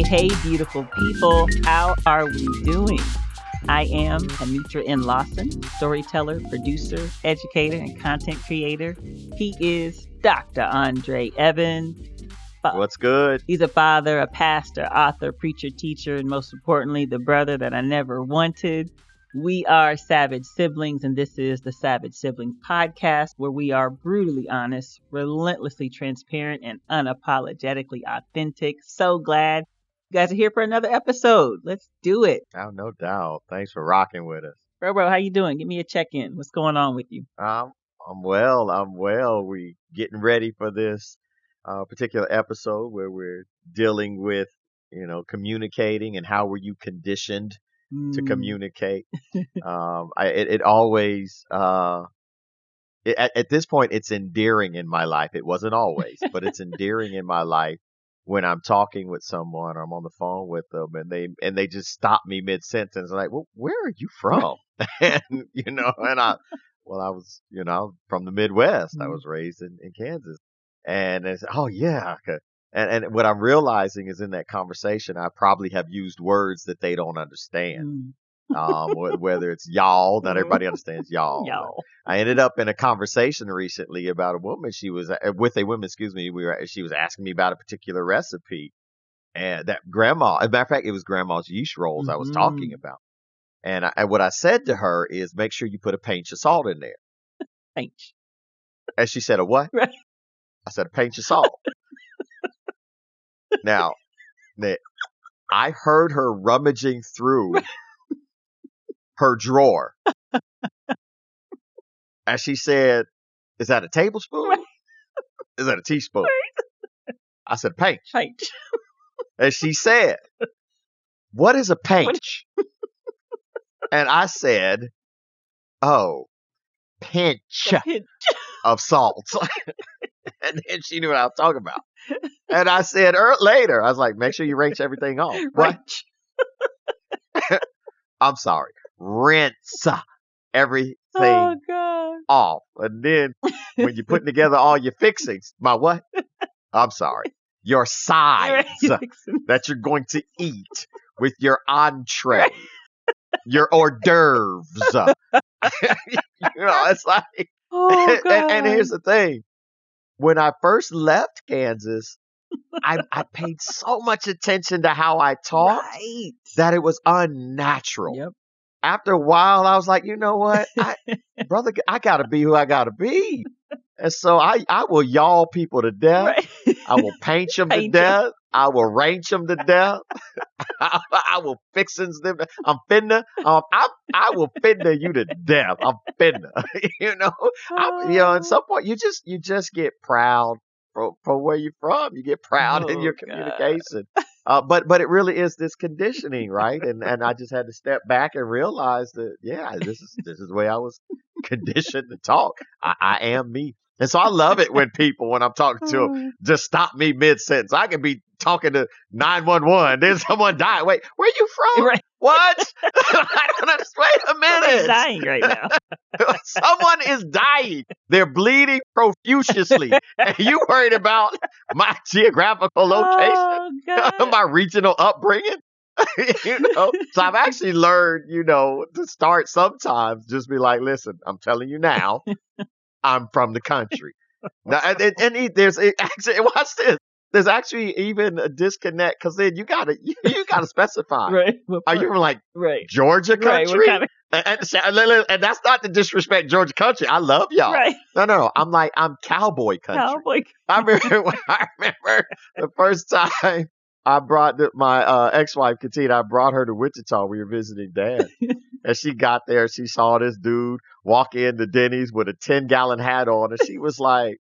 Hey, beautiful people. How are we doing? I am Anitra and storyteller, producer, educator, and content creator. He is Dr. Andre Evans. What's good? He's a father, a pastor, author, preacher, teacher, and most importantly, the brother that I never wanted. We are Savage Siblings, and this is the Savage Siblings podcast, where we are brutally honest, relentlessly transparent, and unapologetically authentic. So glad you guys are here for another episode. Let's do it. Oh, no doubt. Thanks for rocking with us. Bro, how you doing? Give me a check-in. What's going on with you? I'm well. We getting ready for this particular episode where we're dealing with, communicating and how were you conditioned to communicate. It always, at this point, it's endearing in my life. It wasn't always, but it's endearing in my life when I'm talking with someone or I'm on the phone with them and they just stop me mid-sentence. Like, well, where are you from? And, I was, from the Midwest. I was raised in Kansas. And they said, oh, yeah. And what I'm realizing is in that conversation, I probably have used words that they don't understand. Whether it's y'all, not everybody understands y'all. Y'all. I ended up in a conversation recently about a woman. She was she was asking me about a particular recipe, and that grandma. As a matter of fact, it was grandma's yeast rolls I was talking about. And what I said to her is, make sure you put a pinch of salt in there. Pinch. And she said, a what? Right. I said, a pinch of salt. Now, I heard her rummaging through her drawer. And she said, is that a tablespoon? Right. Is that a teaspoon? Right. I said, pinch. Pinch. And she said, what is a pinch? And I said, oh, pinch of salt. And then she knew what I was talking about. And I said later, I was like, make sure you rinse everything off. What? I'm sorry. Rinse everything off. And then when you're putting together all your fixings, my what? I'm sorry. Your sides that you're going to eat with your entree, your hors d'oeuvres. It's like, and here's the thing. When I first left Kansas, I paid so much attention to how I talked that it was unnatural. Yep. After a while, I was like, you know what? Brother, I got to be who I got to be. And so I will y'all people to death. Right. I will paint them to death. I will range them to death. I will fixins them. I'm finna. I will finna you to death. I'm finna. At some point, you just get proud from where you're from. You get proud in your communication. But it really is this conditioning, right? And I just had to step back and realize that, this is the way I was conditioned to talk. I am me. And so I love it when I'm talking to them, just stop me mid-sentence. I can be talking to 911, then someone died. Wait, where are you from? Right. What? I don't understand. Wait a minute. Someone's dying right now. Someone is dying. They're bleeding profusely. And you worried about my geographical location, my regional upbringing? So I've actually learned, to start sometimes just be like, listen, I'm telling you now, I'm from the country. Now, and there's actually, watch this. There's actually even a disconnect because then you gotta specify. Right. Are you from Georgia country? Right. And that's not to disrespect Georgia country. I love y'all. Right. No. I'm cowboy country. I remember the first time I brought my ex-wife, Katina, I brought her to Wichita. We were visiting Dad. And she got there. She saw this dude walk into Denny's with a 10-gallon hat on. And she was like,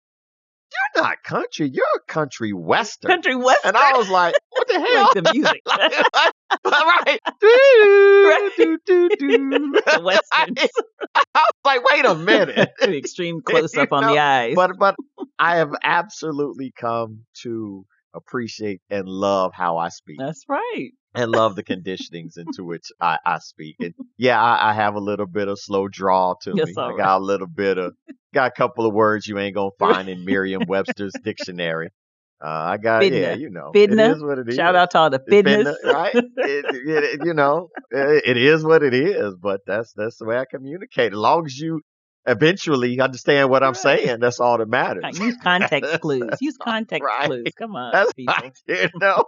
you're not country. You're a country western. Country western. And I was like, what the hell? Like the music. Right. The westerns. I was like, wait a minute. Extreme close-up on the eyes. But I have absolutely come to appreciate and love how I speak. That's right. And love the conditionings into which I speak. And yeah, I have a little bit of slow drawl to Yes, me. I all got a little bit of, got a couple of words you ain't gonna find in Merriam-Webster's dictionary. I got, Fitna. you know, it Fitna. is what it is. Shout out to all the It's fitness. right? You know, it is what it is, but that's the way I communicate. As long as you eventually understand what I'm saying, that's all that matters. Use context clues. Use context Right. clues. Come on, That's people. right, you know.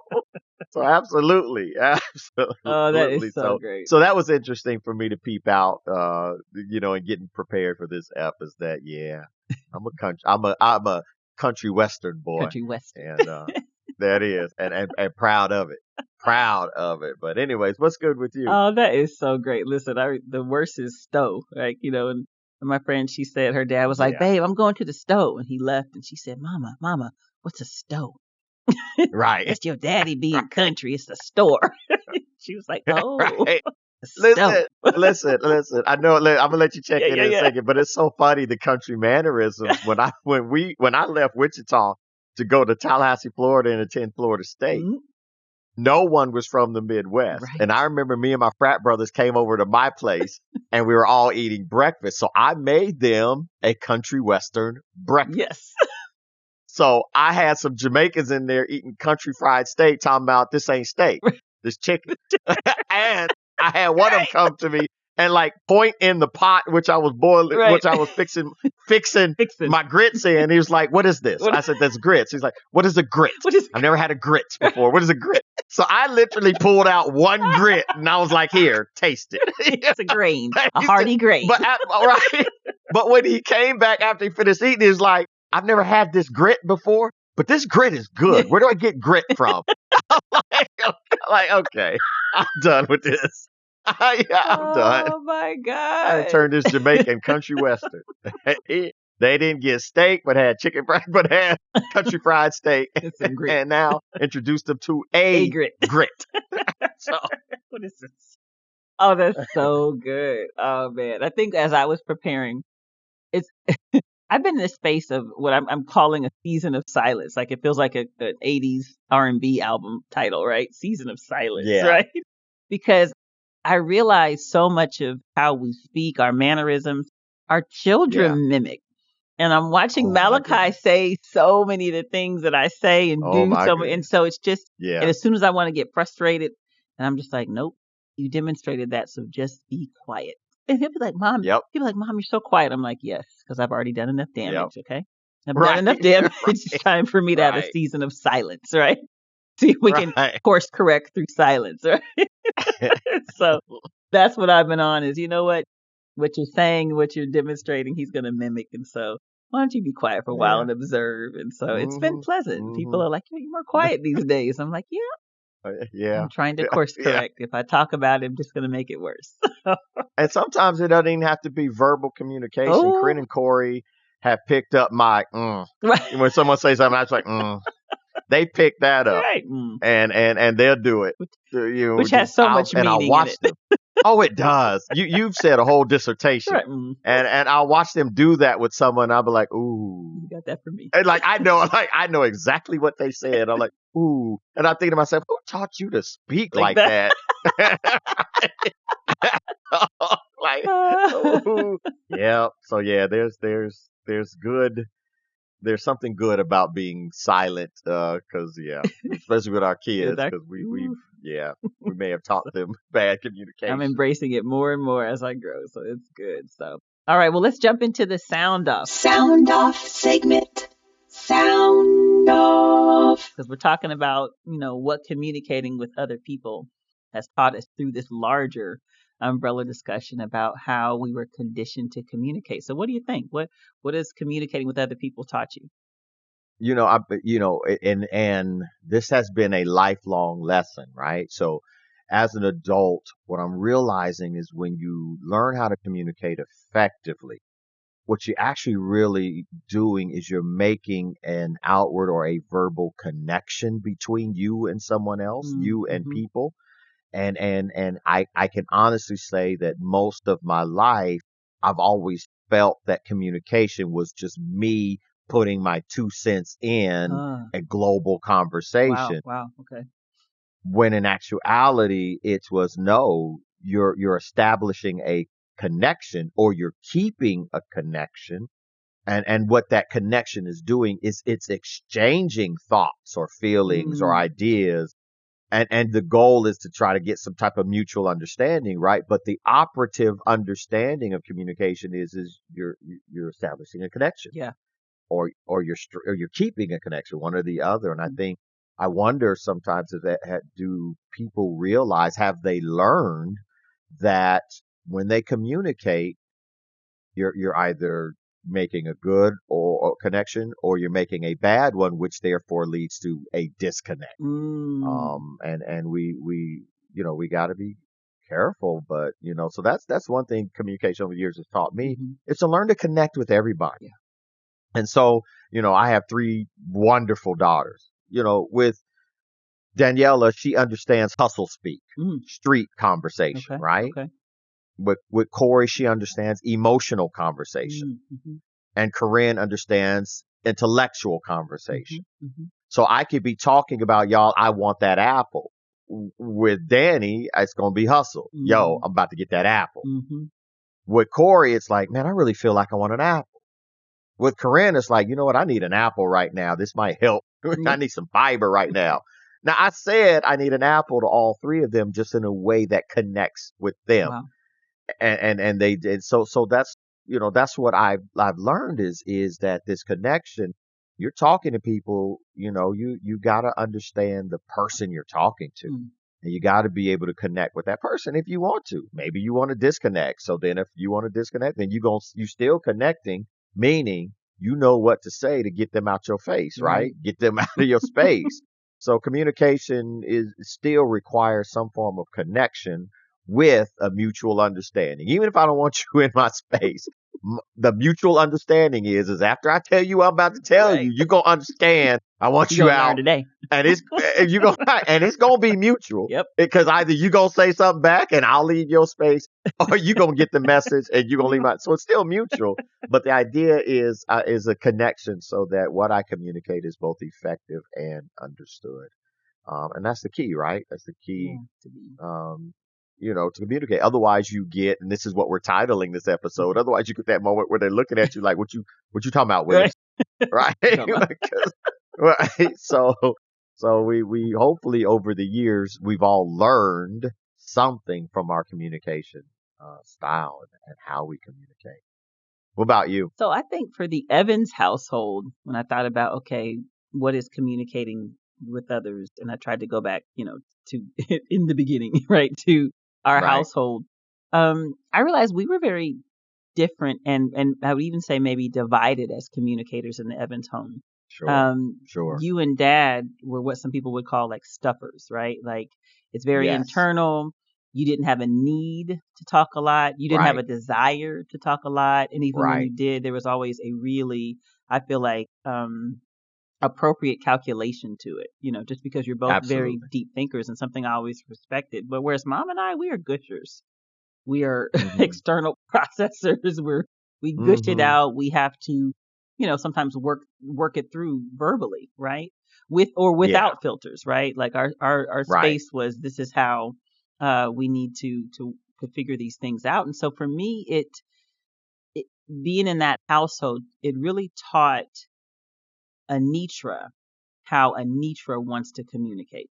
So absolutely. Oh, that is so great. So that was interesting for me to peep out, you know, and getting prepared for this ep is that, yeah, I'm a country western boy. Country western. And that is, and proud of it. Proud of it. But anyways, what's good with you? Oh, that is so great. Listen, the worst is stow. Like, you know, and my friend, she said her dad was like, babe, I'm going to the stow. And he left and she said, Mama, what's a stow? Right. It's your daddy being country. It's the store. She was like, oh. Right. Listen. I know. I'm gonna let you check in a second, but it's so funny the country mannerisms. When I left Wichita to go to Tallahassee, Florida, and attend Florida State, no one was from the Midwest, and I remember me and my frat brothers came over to my place, and we were all eating breakfast. So I made them a country western breakfast. Yes. So I had some Jamaicans in there eating country fried steak, talking about this ain't steak, this chicken. And I had one of them come to me and like point in the pot which I was boiling, which I was fixing my grits in. He was like, "What is this?" I said, "That's grits." He's like, "What is a grit?" I've never had a grits before. What is a grit? So I literally pulled out one grit and I was like, "Here, taste it." It's a grain, a hearty grain. But when he came back after he finished eating, he was like, "I've never had this grit before, but this grit is good. Where do I get grit from?" I'm like, okay, I'm done with this. I'm done. Oh my God. I turned this Jamaican country western. They didn't get steak, but had chicken fried, but had country fried steak. And now introduced them to a grit. So what is this? Oh, that's so good. Oh man. I think as I was preparing, I've been in this space of what I'm calling a season of silence. Like it feels like an 80s R&B album title, right? Season of silence, right? Because I realize so much of how we speak, our mannerisms, our children mimic. And I'm watching Malachi say so many of the things that I say and do so many. And so it's just, and as soon as I want to get frustrated, and I'm just like, nope, you demonstrated that. So just be quiet. And he'll be like, Mom, you're so quiet. I'm like, yes, because I've already done enough damage. Okay. I've done enough damage. It's time for me to have a season of silence, right? See if we can course correct through silence, right? So that's what I've been on is, you know what you're saying, what you're demonstrating, he's going to mimic. And so why don't you be quiet for a while and observe? And so it's been pleasant. People are like, you're more quiet these days. I'm like, I'm trying to course correct. If I talk about it, I'm just going to make it worse. And sometimes it doesn't even have to be verbal communication. Corinne and Corey have picked up my when someone says something, I was like, They pick that up, and they'll do it. Which has so much meaning. And I'll watch them. Oh, it does. You've said a whole dissertation, and I'll watch them do that with someone. I'll be like, "Ooh, you got that for me." And I know exactly what they said. I'm like, "Ooh," and I think to myself, "Who taught you to speak like that?" Ooh. Yeah. So yeah, there's good. There's something good about being silent, because especially with our kids, because we may have taught them bad communication. I'm embracing it more and more as I grow, so it's good. So, all right, well, let's jump into the sound off. Sound off segment. Sound off. Because we're talking about, what communicating with other people has taught us through this larger umbrella discussion about how we were conditioned to communicate. So what do you think? What has communicating with other people taught you? And this has been a lifelong lesson, right? So as an adult, what I'm realizing is when you learn how to communicate effectively, what you're actually really doing is you're making an outward or a verbal connection between you and someone else, you and people. And I can honestly say that most of my life, I've always felt that communication was just me putting my 2 cents in a global conversation. Wow. Okay. When in actuality, it was no, you're establishing a connection, or you're keeping a connection. And what that connection is doing is it's exchanging thoughts or feelings or ideas. And the goal is to try to get some type of mutual understanding, right? But the operative understanding of communication is you're establishing a connection. Yeah. Or you're keeping a connection, one or the other. And I wonder sometimes if do people realize, have they learned that when they communicate, you're either making a good or connection, or you're making a bad one, which therefore leads to a disconnect. And we got to be careful, but so that's one thing communication over the years has taught me. It's to learn to connect with everybody. Yeah. And so, I have 3 wonderful daughters. With Daniela, she understands hustle speak, street conversation, right? Okay. With Corey, she understands emotional conversation. And Corinne understands intellectual conversation. So I could be talking about, y'all, I want that apple. With Danny, it's going to be hustle. Yo, I'm about to get that apple. With Corey, it's like, man, I really feel like I want an apple. With Corinne, it's like, you know what? I need an apple right now. This might help. I need some fiber right now. Now, I said I need an apple to all 3 of them, just in a way that connects with them. Wow. And they did. So that's, that's what I've learned is that this connection, you're talking to people, you got to understand the person you're talking to. And you got to be able to connect with that person if you want to. Maybe you want to disconnect. So then if you want to disconnect, then you still connecting, meaning you know what to say to get them out your face, right? Get them out of your space. So communication still requires some form of connection with a mutual understanding. Even if I don't want you in my space, the mutual understanding is after I tell you what I'm about to tell you, you're going to understand I want you out today. And it's gonna be mutual. Yep. Because either you gonna say something back and I'll leave your space, or you gonna get the message and you gonna leave my. So it's still mutual. But the idea is a connection so that what I communicate is both effective and understood. And that's the key, right? That's the key. To communicate. Otherwise, you get, and this is what we're titling this episode. Otherwise, you get that moment where they're looking at you like, "What you talking about, Willis?" Right? Right. So we hopefully over the years we've all learned something from our communication style and how we communicate. What about you? So I think for the Evans household, when I thought about, okay, what is communicating with others, and I tried to go back, to in the beginning, right, to our household, I realized we were very different, and I would even say maybe divided as communicators in the Evans home. Sure. You and Dad were what some people would call like stuffers, right? Like it's very internal. You didn't have a need to talk a lot. You didn't have a desire to talk a lot. And even when you did, there was always a really, I feel like, appropriate calculation to it, just because you're both very deep thinkers, and something I always respected. But whereas Mom and I, we are gushers. We are external processors. We gush it out. We have to, sometimes work it through verbally, right? With or without filters, right? Like our space was, this is how we need to figure these things out. And so for me, it being in that household, it really taught Anitra how Anitra wants to communicate.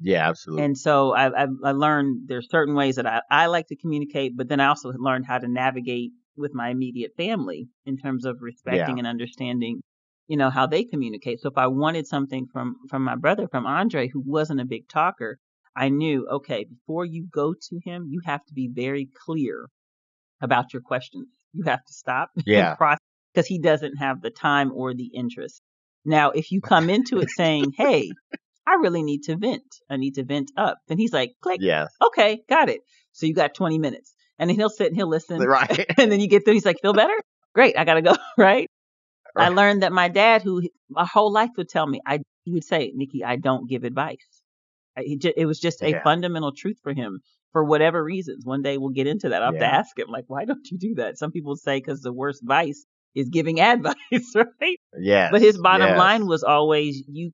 Yeah, absolutely. And so I learned there's certain ways that I like to communicate, but then I also learned how to navigate with my immediate family in terms of respecting and understanding, how they communicate. So if I wanted something from my brother, from Andre, who wasn't a big talker, I knew, okay, before you go to him, you have to be very clear about your questions. You have to stop and process, because he doesn't have the time or the interest. Now, if you come into it saying, hey, I really need to vent. I need to vent up. Then he's like, click. Yes. Okay, got it. So you got 20 minutes. And then he'll sit and he'll listen. Right. And then you get through. He's like, feel better? Great. I got to go. Right. I learned that my dad, who my whole life would tell me, he would say, Nikki, I don't give advice. It was just a fundamental truth for him for whatever reasons. One day we'll get into that. I'll have to ask him, like, why don't you do that? Some people say because the worst advice is giving advice, right? Yes. But his bottom yes. line was always, you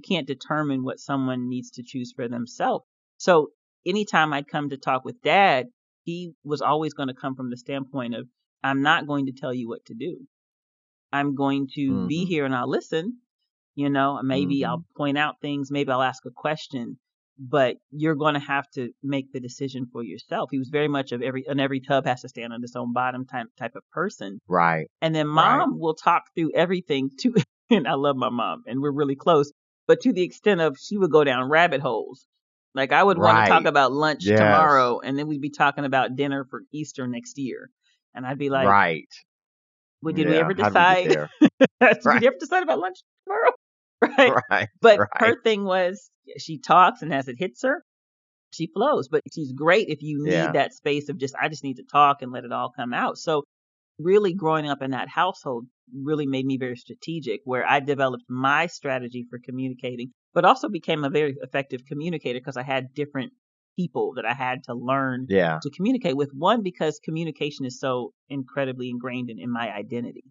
can't determine what someone needs to choose for themselves. So anytime I'd come to talk with Dad, he was always going to come from the standpoint of, I'm not going to tell you what to do. I'm going to be here and I'll listen. Maybe I'll point out things, maybe I'll ask a question, but you're going to have to make the decision for yourself. He was very much of every tub has to stand on its own bottom type of person. Right. And then Mom will talk through everything too. And I love my mom and we're really close, but to the extent of she would go down rabbit holes. Like I would want to talk about lunch tomorrow, and then we'd be talking about dinner for Easter next year. And I'd be like, right. Well, did we ever decide? Did we ever decide about lunch tomorrow? Right. But her thing was, she talks, and as it hits her, she flows. But she's great if you need that space of I just need to talk and let it all come out. So really growing up in that household really made me very strategic, where I developed my strategy for communicating, but also became a very effective communicator because I had different people that I had to learn to communicate with. One, because communication is so incredibly ingrained in my identity.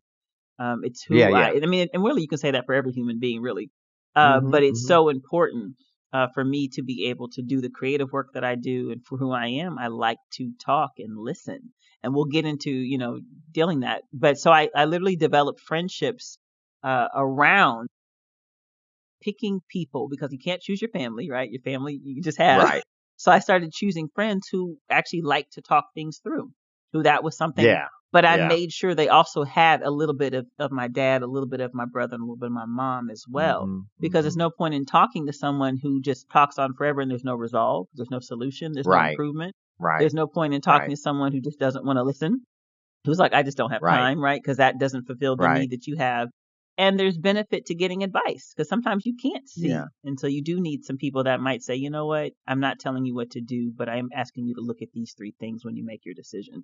It's who I mean, and really you can say that for every human being, really. But it's so important for me to be able to do the creative work that I do, and for who I am, I like to talk and listen. And we'll get into, dealing that. But so I literally developed friendships around picking people, because you can't choose your family, right? Your family you just have. Right. So I started choosing friends who actually like to talk things through, who that was something. Yeah. But I made sure they also had a little bit of my dad, a little bit of my brother, and a little bit of my mom as well. Because there's no point in talking to someone who just talks on forever and there's no resolve, there's no solution, there's no improvement. Right. There's no point in talking to someone who just doesn't want to listen, who's like, I just don't have time, right? Because that doesn't fulfill the need that you have. And there's benefit to getting advice, because sometimes you can't see. Yeah. And so you do need some people that might say, you know what, I'm not telling you what to do, but I am asking you to look at these 3 things when you make your decision.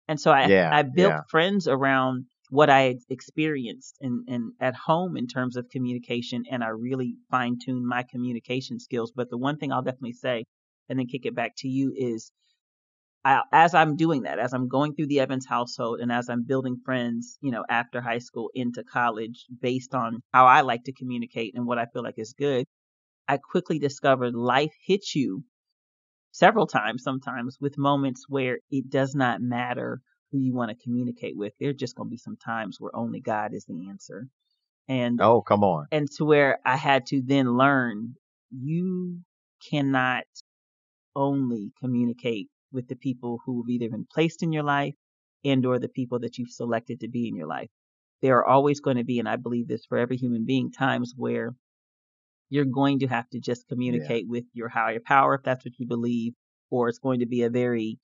And so I built friends around what I had experienced and at home in terms of communication, and I really fine-tuned my communication skills. But the one thing I'll definitely say, and then kick it back to you, is as I'm doing that, as I'm going through the Evans household, and as I'm building friends, after high school into college, based on how I like to communicate and what I feel like is good, I quickly discovered life hits you several times, sometimes with moments where it does not matter who you want to communicate with. There's just going to be some times where only God is the answer. And come on. And to where I had to then learn, you cannot only communicate with the people who have either been placed in your life and or the people that you've selected to be in your life. There are always going to be, and I believe this for every human being, times where you're going to have to just communicate with your higher power, if that's what you believe, or it's going to be a very,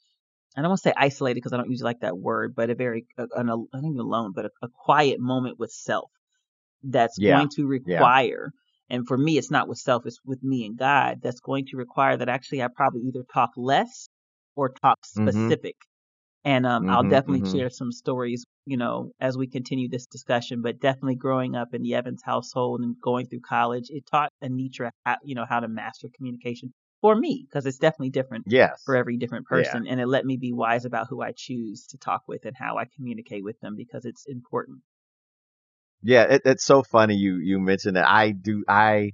I don't want to say isolated because I don't usually like that word, but I don't even alone, but a quiet moment with self that's going to require, and for me, it's not with self, it's with me and God, that's going to require that actually I probably either talk less or talk specific. And I'll definitely share some stories, as we continue this discussion. But definitely growing up in the Evans household and going through college, it taught Anitra how to master communication for me, because it's definitely different for every different person. And it let me be wise about who I choose to talk with and how I communicate with them, because it's important. Yeah, it's so funny you mentioned that.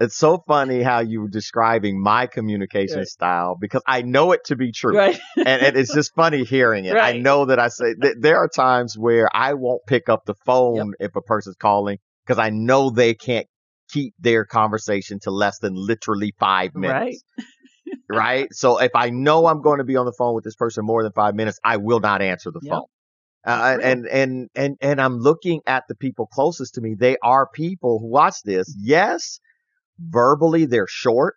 It's so funny how you were describing my communication style, because I know it to be true. Right. and it's just funny hearing it. Right. I know that I say there are times where I won't pick up the phone if a person's calling, because I know they can't keep their conversation to less than literally 5 minutes. Right. Right. So if I know I'm going to be on the phone with this person more than 5 minutes, I will not answer the phone. And I'm looking at the people closest to me. They are people who watch this. Yes. Verbally, they're short,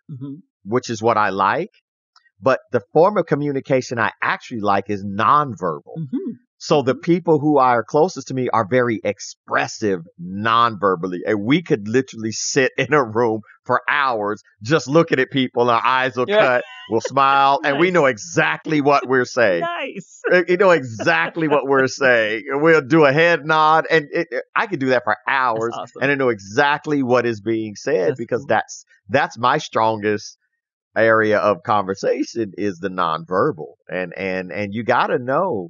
which is what I like. But the form of communication I actually like is nonverbal. So the people who are closest to me are very expressive nonverbally. And we could literally sit in a room for hours just looking at people, and our eyes will cut, we'll smile, and we know exactly what we're saying. Nice. You know exactly what we're saying. We'll do a head nod, and I could do that for hours, awesome. And I know exactly what is being said. That's because cool. That's my strongest area of conversation is the nonverbal. And you got to know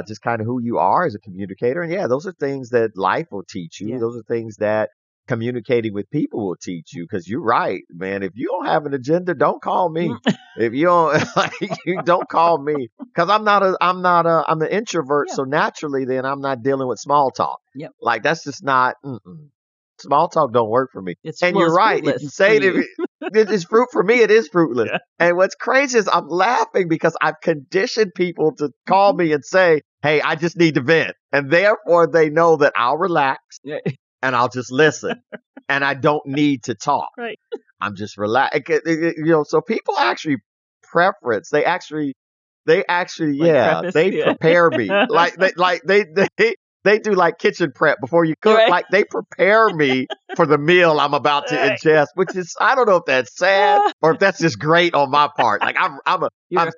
just kind of who you are as a communicator. And yeah, those are things that life will teach you. Yeah. Those are things that communicating with people will teach you. Because you're right, man. If you don't have an agenda, don't call me. If you don't, like, you don't call me. Because I'm an introvert. Yeah. So naturally, then I'm not dealing with small talk. Yep. Like that's just not. Small talk don't work for me. And Well, you're right. If you say to me, it's fruit for me, it is fruitless. Yeah. And what's crazy is I'm laughing because I've conditioned people to call me and say, hey, I just need to vent. And therefore they know that I'll relax and I'll just listen and I don't need to talk. Right. I'm just relaxed. So people actually preference. They actually, preface, prepare me. They do like kitchen prep before you cook. Right. Like they prepare me for the meal I'm about to ingest, which is, I don't know if that's sad or if that's just great on my part. Like I'm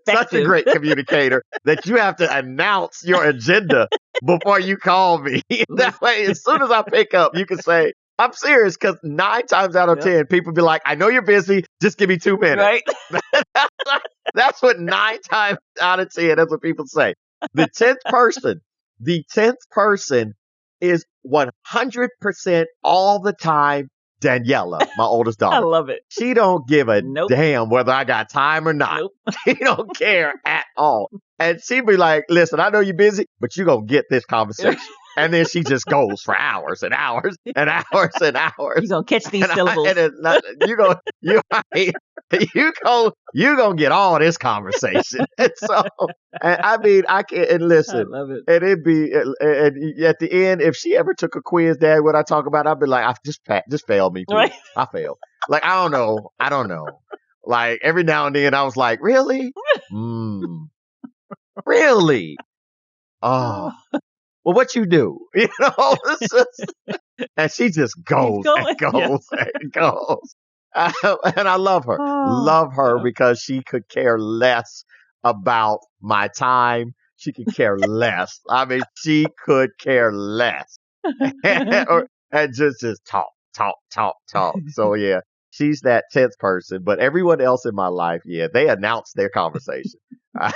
such a great communicator that you have to announce your agenda before you call me. That way, as soon as I pick up, you can say, I'm serious, because 9 times out of 10, people be like, I know you're busy. Just give me 2 minutes. Right. That's what 9 times out of 10, that's what people say. The 10th person is 100% all the time Daniela, my oldest daughter. I love it. She don't give a damn whether I got time or not. Nope. She don't care at all. And she be like, listen, I know you're busy, but you going to get this conversation. And then she just goes for hours and hours and hours and hours. You're going to catch these syllables. You're going to get all this conversation. And so, I mean, I can't, and listen. I love it. And it'd be, and at the end, if she ever took a quiz, Dad, what I talk about, I'd be like, I just failed me too. Right. I failed. Like, I don't know. Like, every now and then I was like, really? Really? Oh. Well, what you do? And she just goes and goes and goes. And I love her. Love her because she could care less about my time. She could care less. I mean, she could care less. and just talk. So yeah, she's that 10th person. But everyone else in my life, they announce their conversation.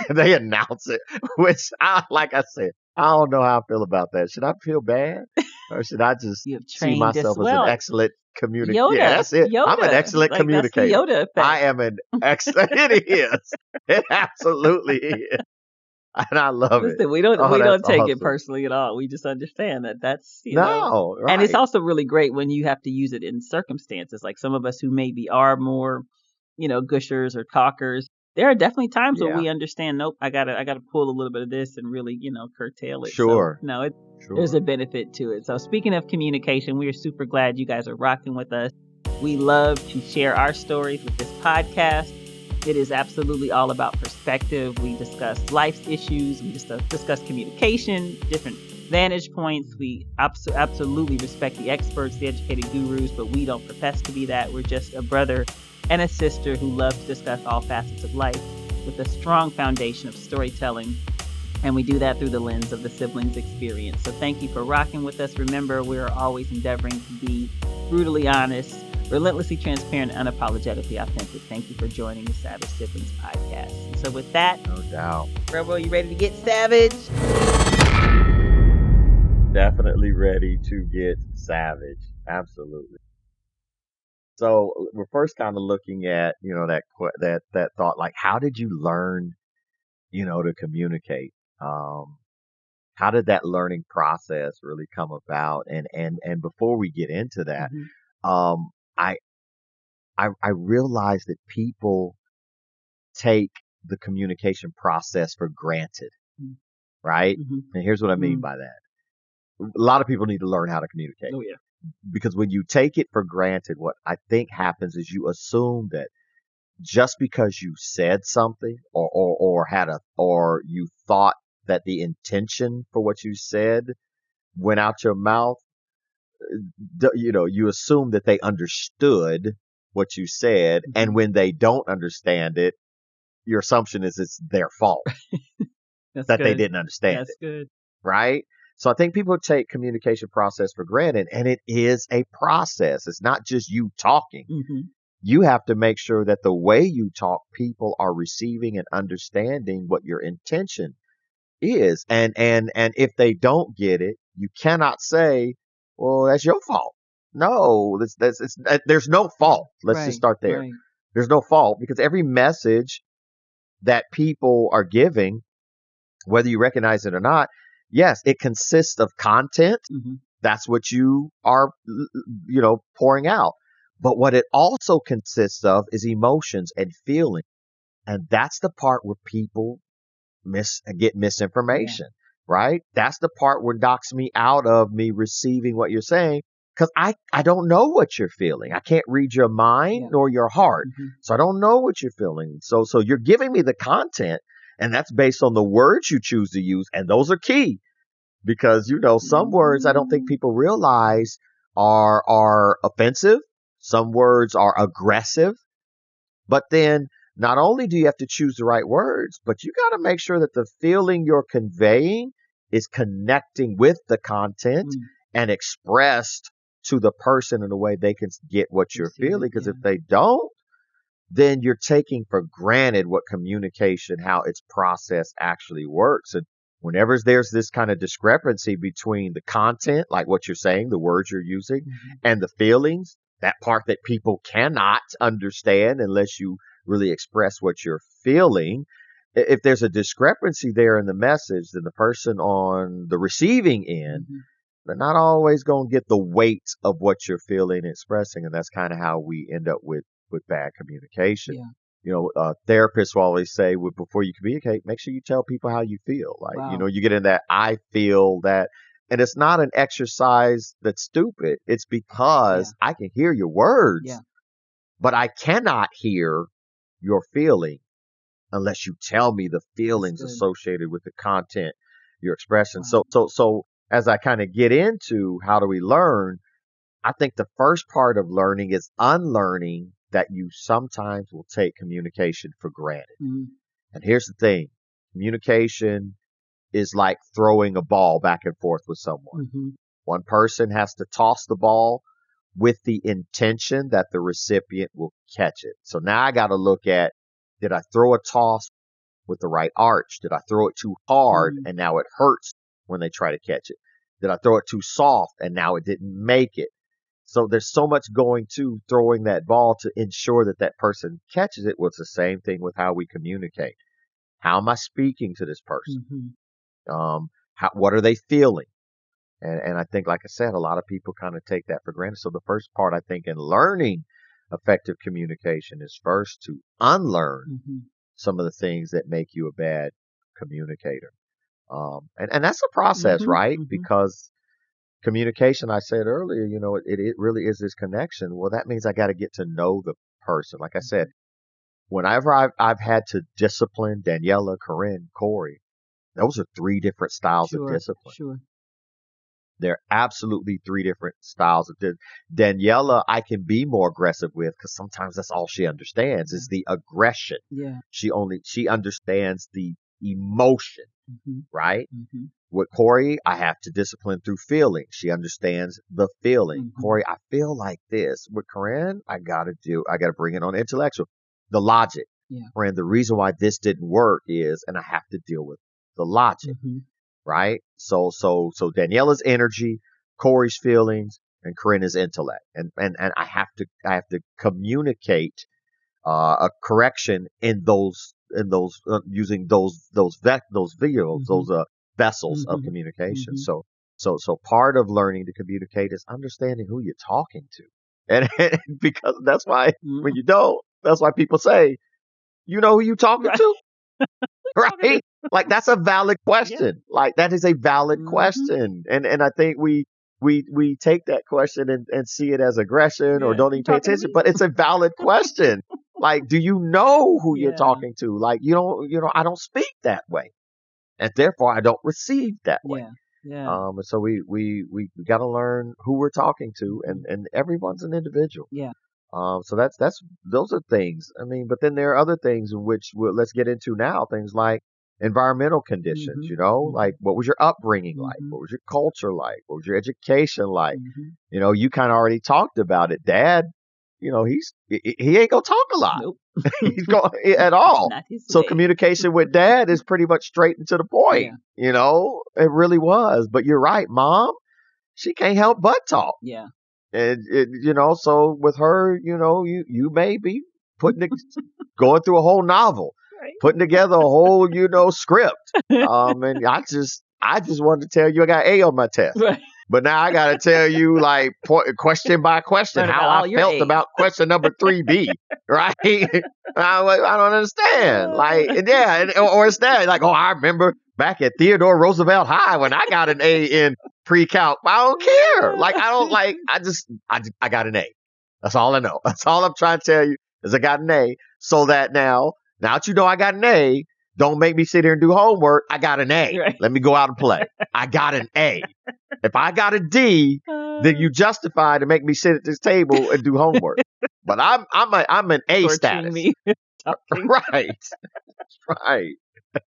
They announce it, which like I said, I don't know how I feel about that. Should I feel bad? Or should I just see myself as an excellent communicator? Yeah, that's it. I'm an excellent communicator. That's the Yoda effect. I am an excellent. It is. It absolutely is. And I love it. We don't take it personally at all. We just understand that that's, know. Right. And it's also really great when you have to use it in circumstances. Like some of us who maybe are more, gushers or talkers. There are definitely times when we understand, nope, I gotta pull a little bit of this and really, curtail it. Sure. So, there's a benefit to it. So speaking of communication, we are super glad you guys are rocking with us. We love to share our stories with this podcast. It is absolutely all about perspective. We discuss life's issues. We discuss communication, different vantage points. We absolutely respect the experts, the educated gurus, but we don't profess to be that. We're just a brother and a sister who love to discuss all facets of life with a strong foundation of storytelling. And we do that through the lens of the siblings experience. So thank you for rocking with us. Remember, we are always endeavoring to be brutally honest, relentlessly transparent, and unapologetically authentic. Thank you for joining the Savage Siblings podcast. And so with that, no doubt. Robo, you ready to get savage? Definitely ready to get savage. Absolutely. So we're first kind of looking at, that thought, like, how did you learn, to communicate? How did that learning process really come about? And before we get into that, I realized that people take the communication process for granted, right? And here's what I mean by that. A lot of people need to learn how to communicate. Oh yeah. Because when you take it for granted, what I think happens is you assume that just because you said something or you thought that the intention for what you said went out your mouth, you assume that they understood what you said. And when they don't understand it, your assumption is it's their fault that they didn't understand it. That's good. Right? So I think people take communication process for granted, and it is a process. It's not just you talking. You have to make sure that the way you talk, people are receiving and understanding what your intention is. And if they don't get it, you cannot say, well, that's your fault. No, there's no fault. Let's just start there. Right. There's no fault, because every message that people are giving, whether you recognize it or not, yes, it consists of content. Mm-hmm. That's what you are, pouring out. But what it also consists of is emotions and feeling. And that's the part where people get misinformation, right? That's the part where knocks me out of me receiving what you're saying, because I don't know what you're feeling. I can't read your mind nor your heart. Mm-hmm. So I don't know what you're feeling. So you're giving me the content, and that's based on the words you choose to use. And those are key, because, some words I don't think people realize are offensive. Some words are aggressive. But then not only do you have to choose the right words, but you got to make sure that the feeling you're conveying is connecting with the content and expressed to the person in a way they can get what you're feeling. Because if they don't, then you're taking for granted what communication, how its process actually works. And whenever there's this kind of discrepancy between the content, like what you're saying, the words you're using, and the feelings, that part that people cannot understand unless you really express what you're feeling. If there's a discrepancy there in the message, then the person on the receiving end, they're not always going to get the weight of what you're feeling and expressing. And that's kind of how we end up with bad communication. Therapists will always say, before you communicate, make sure you tell people how you feel. Like, you get in that I feel that. And it's not an exercise that's stupid. It's because I can hear your words, but I cannot hear your feeling unless you tell me the feelings associated with the content you're expressing. So as I kind of get into how do we learn, I think the first part of learning is unlearning that you sometimes will take communication for granted. And here's the thing. Communication is like throwing a ball back and forth with someone. One person has to toss the ball with the intention that the recipient will catch it. So now I got to look at, did I throw a toss with the right arch? Did I throw it too hard and now it hurts when they try to catch it? Did I throw it too soft and now it didn't make it? So there's so much going to throwing that ball to ensure that that person catches it. Well, it's the same thing with how we communicate. How am I speaking to this person? What are they feeling? And I think, like I said, a lot of people kind of take that for granted. So the first part, I think, in learning effective communication is first to unlearn some of the things that make you a bad communicator. And that's a process, right? Because communication, I said earlier, it really is this connection. Well, that means I got to get to know the person. Like I said, whenever I've had to discipline Daniela, Corinne, Corey, those are three different styles of discipline. They're absolutely three different styles of discipline. Daniela, I can be more aggressive with because sometimes that's all she understands is the aggression. She understands the emotion, right? With Corey, I have to discipline through feeling. She understands the feeling. Corey, I feel like this. With Corinne, I got to bring it on intellectual, the logic. Corinne, the reason why this didn't work is, and I have to deal with the logic, right? So Daniela's energy, Corey's feelings, and Corinne's intellect, and I have to communicate a correction in those using those videos, those vessels of communication. So part of learning to communicate is understanding who you're talking to, and because that's why when you don't, that's why people say, you know who you talking to, right? Like that's a valid question. Like that is a valid question, and I think we take that question and see it as aggression or don't even pay attention, but it's a valid question. Like, do you know who you're talking to? Like, I don't speak that way, and therefore I don't receive that way. And so we got to learn who we're talking to, and everyone's an individual. So those are things. I mean, but then there are other things in which let's get into now. Things like environmental conditions. Like what was your upbringing like? What was your culture like? What was your education like? You kind of already talked about it, Dad. he ain't gonna talk a lot. Nope. He's going at all. Not his So way. communication with dad is pretty much straight and to the point. Yeah. It really was. But you're right, mom. She can't help but talk. Yeah. And so with her, you may be going through a whole novel, Right. putting together a whole, script. And I just wanted to tell you I got A on my test. Right. But now I got to tell you, like, question by question, Learn how about I felt about question number 3B, right? I don't understand. Like, or it's that, like, I remember back at Theodore Roosevelt High when I got an A in pre-calc. I don't care. Like, I got an A. That's all I know. That's all I'm trying to tell you is I got an A. So that now that you know I got an A, don't make me sit here and do homework. I got an A. Right. Let me go out and play. I got an A. If I got a D, then you justify to make me sit at this table and do homework. But I'm an A status. Me. Right. Right.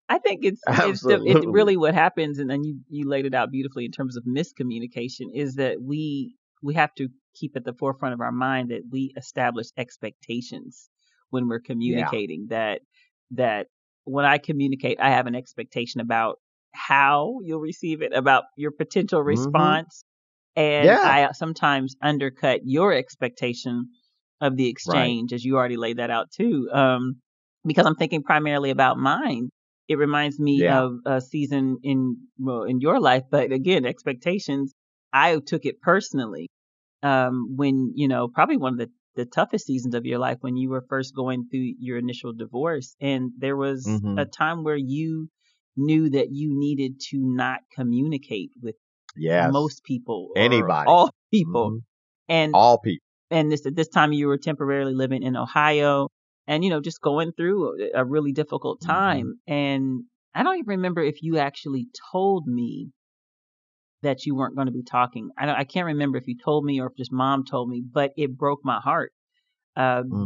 I think it's really what happens, and then you laid it out beautifully in terms of miscommunication, is that we have to keep at the forefront of our mind that we establish expectations when we're communicating. That when I communicate, I have an expectation about how you'll receive it, about your potential response. And I sometimes undercut your expectation of the exchange, as you already laid that out too, because I'm thinking primarily about mine. It reminds me of a season in your life, but again, expectations. I took it personally when probably one of the toughest seasons of your life when you were first going through your initial divorce, and there was a time where you knew that you needed to not communicate with most people, anybody, all people, and all people. And at this time you were temporarily living in Ohio, and just going through a really difficult time. And I don't even remember if you actually told me that you weren't going to be talking. I can't remember if you told me or if just mom told me, but it broke my heart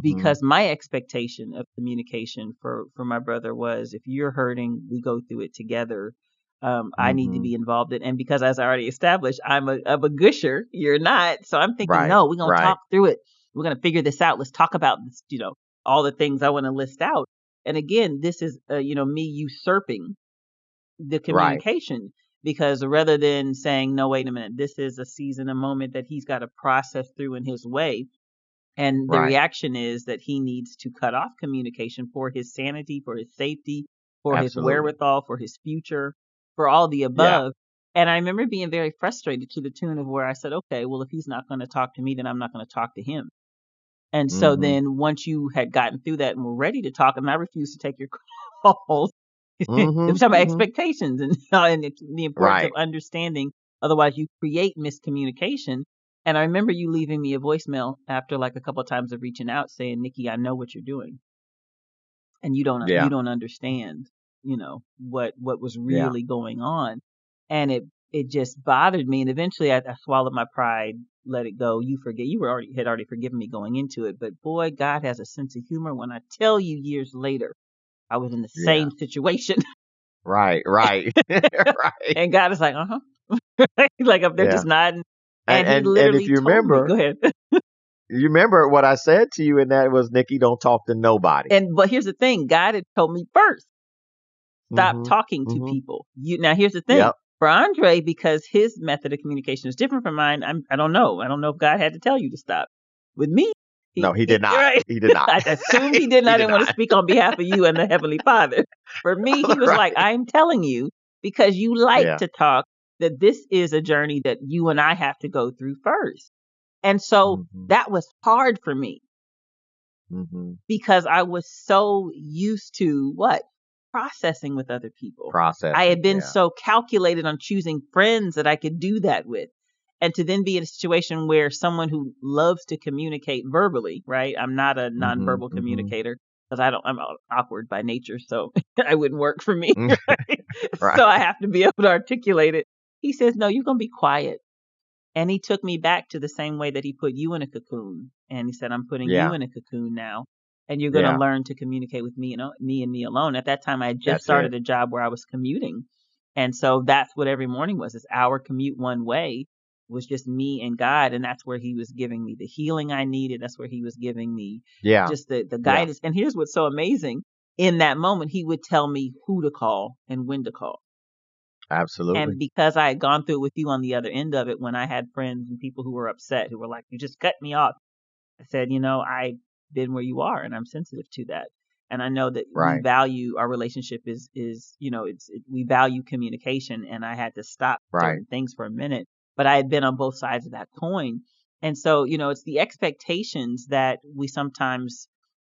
because my expectation of communication for my brother was, if you're hurting, we go through it together. I need to be involved in, and because as I already established, I'm a gusher, you're not. So I'm thinking, no, we're going to talk through it. We're going to figure this out. Let's talk about this, all the things I want to list out. And again, this is, me usurping the communication, because rather than saying, no, wait a minute, this is a season, a moment that he's got to process through in his way. And the reaction is that he needs to cut off communication for his sanity, for his safety, for his wherewithal, for his future, for all the above. And I remember being very frustrated to the tune of where I said, okay, well, if he's not going to talk to me, then I'm not going to talk to him. And so then once you had gotten through that and were ready to talk, and I refused to take your calls, we're talking about expectations and the importance of understanding. Otherwise, you create miscommunication. And I remember you leaving me a voicemail after like a couple of times of reaching out saying, Nikki, I know what you're doing. And you don't understand, what was really going on. And it just bothered me. And eventually I swallowed my pride, let it go. You had already forgiven me going into it. But boy, God has a sense of humor. When I tell you years later, I was in the same situation. Right. And God is like, like up there just nodding. And he literally if you told remember, me, go ahead. You remember what I said to you, and that was, Nikki, don't talk to nobody. But here's the thing. God had told me first, stop talking to people. Now here's the thing. For Andre, because his method of communication is different from mine, I don't know. I don't know if God had to tell you to stop. With me, he did not. Right? He did not. I assumed he didn't. I didn't want to speak on behalf of you and the Heavenly Father. For me, he was like, I'm telling you, because you like to talk, that this is a journey that you and I have to go through first. And so that was hard for me because I was so used to processing with other people. I had been so calculated on choosing friends that I could do that with. And to then be in a situation where someone who loves to communicate verbally, right? I'm not a nonverbal communicator because I'm awkward by nature. So it wouldn't work for me. Right? So I have to be able to articulate it. He says, no, you're going to be quiet. And he took me back to the same way that he put you in a cocoon. And he said, I'm putting you in a cocoon now. And you're going to learn to communicate with me, me alone. At that time, I had just started a job where I was commuting. And so that's what every morning was, this hour commute one way, was just me and God. And that's where he was giving me the healing I needed. That's where he was giving me just the guidance. And here's what's so amazing. In that moment, he would tell me who to call and when to call. Absolutely. And because I had gone through it with you on the other end of it, when I had friends and people who were upset, who were like, you just cut me off. I said, I've been where you are and I'm sensitive to that. And I know that we value our relationship is we value communication, and I had to stop certain things for a minute, but I had been on both sides of that coin. And so, it's the expectations that we sometimes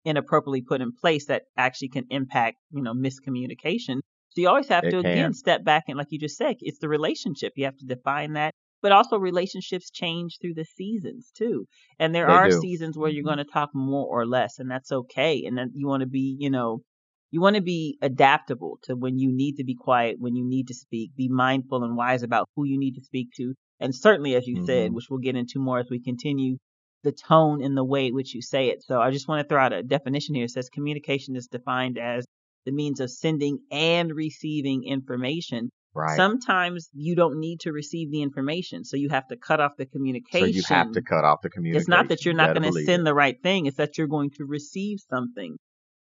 inappropriately put in place that actually can impact, miscommunication. So you always have to, again, step back and, like you just said, it's the relationship. You have to define that. But also relationships change through the seasons too. And there are seasons where you're going to talk more or less, and that's okay. And then you want to be, you want to be adaptable to when you need to be quiet, when you need to speak, be mindful and wise about who you need to speak to. And certainly, as you said, which we'll get into more as we continue, the tone and the way in which you say it. So I just want to throw out a definition here. It says communication is defined as the means of sending and receiving information. Right. Sometimes you don't need to receive the information, so you have to cut off the communication. So you have to cut off the communication. It's not that you're not going to send the right thing; it's that you're going to receive something.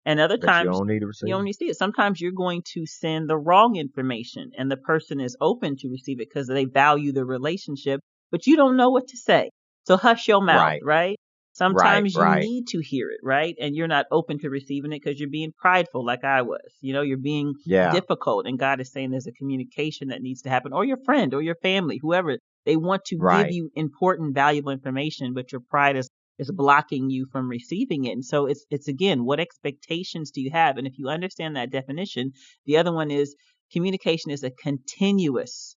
And other times you don't need to receive. You don't need to see it. Sometimes you're going to send the wrong information, and the person is open to receive it because they value the relationship, but you don't know what to say. So hush your mouth, right? Sometimes you need to hear it, right? And you're not open to receiving it because you're being prideful like I was. You're being difficult. And God is saying there's a communication that needs to happen. Or your friend or your family, whoever. They want to give you important, valuable information, but your pride is blocking you from receiving it. And so it's again, what expectations do you have? And if you understand that definition, the other one is communication is a continuous,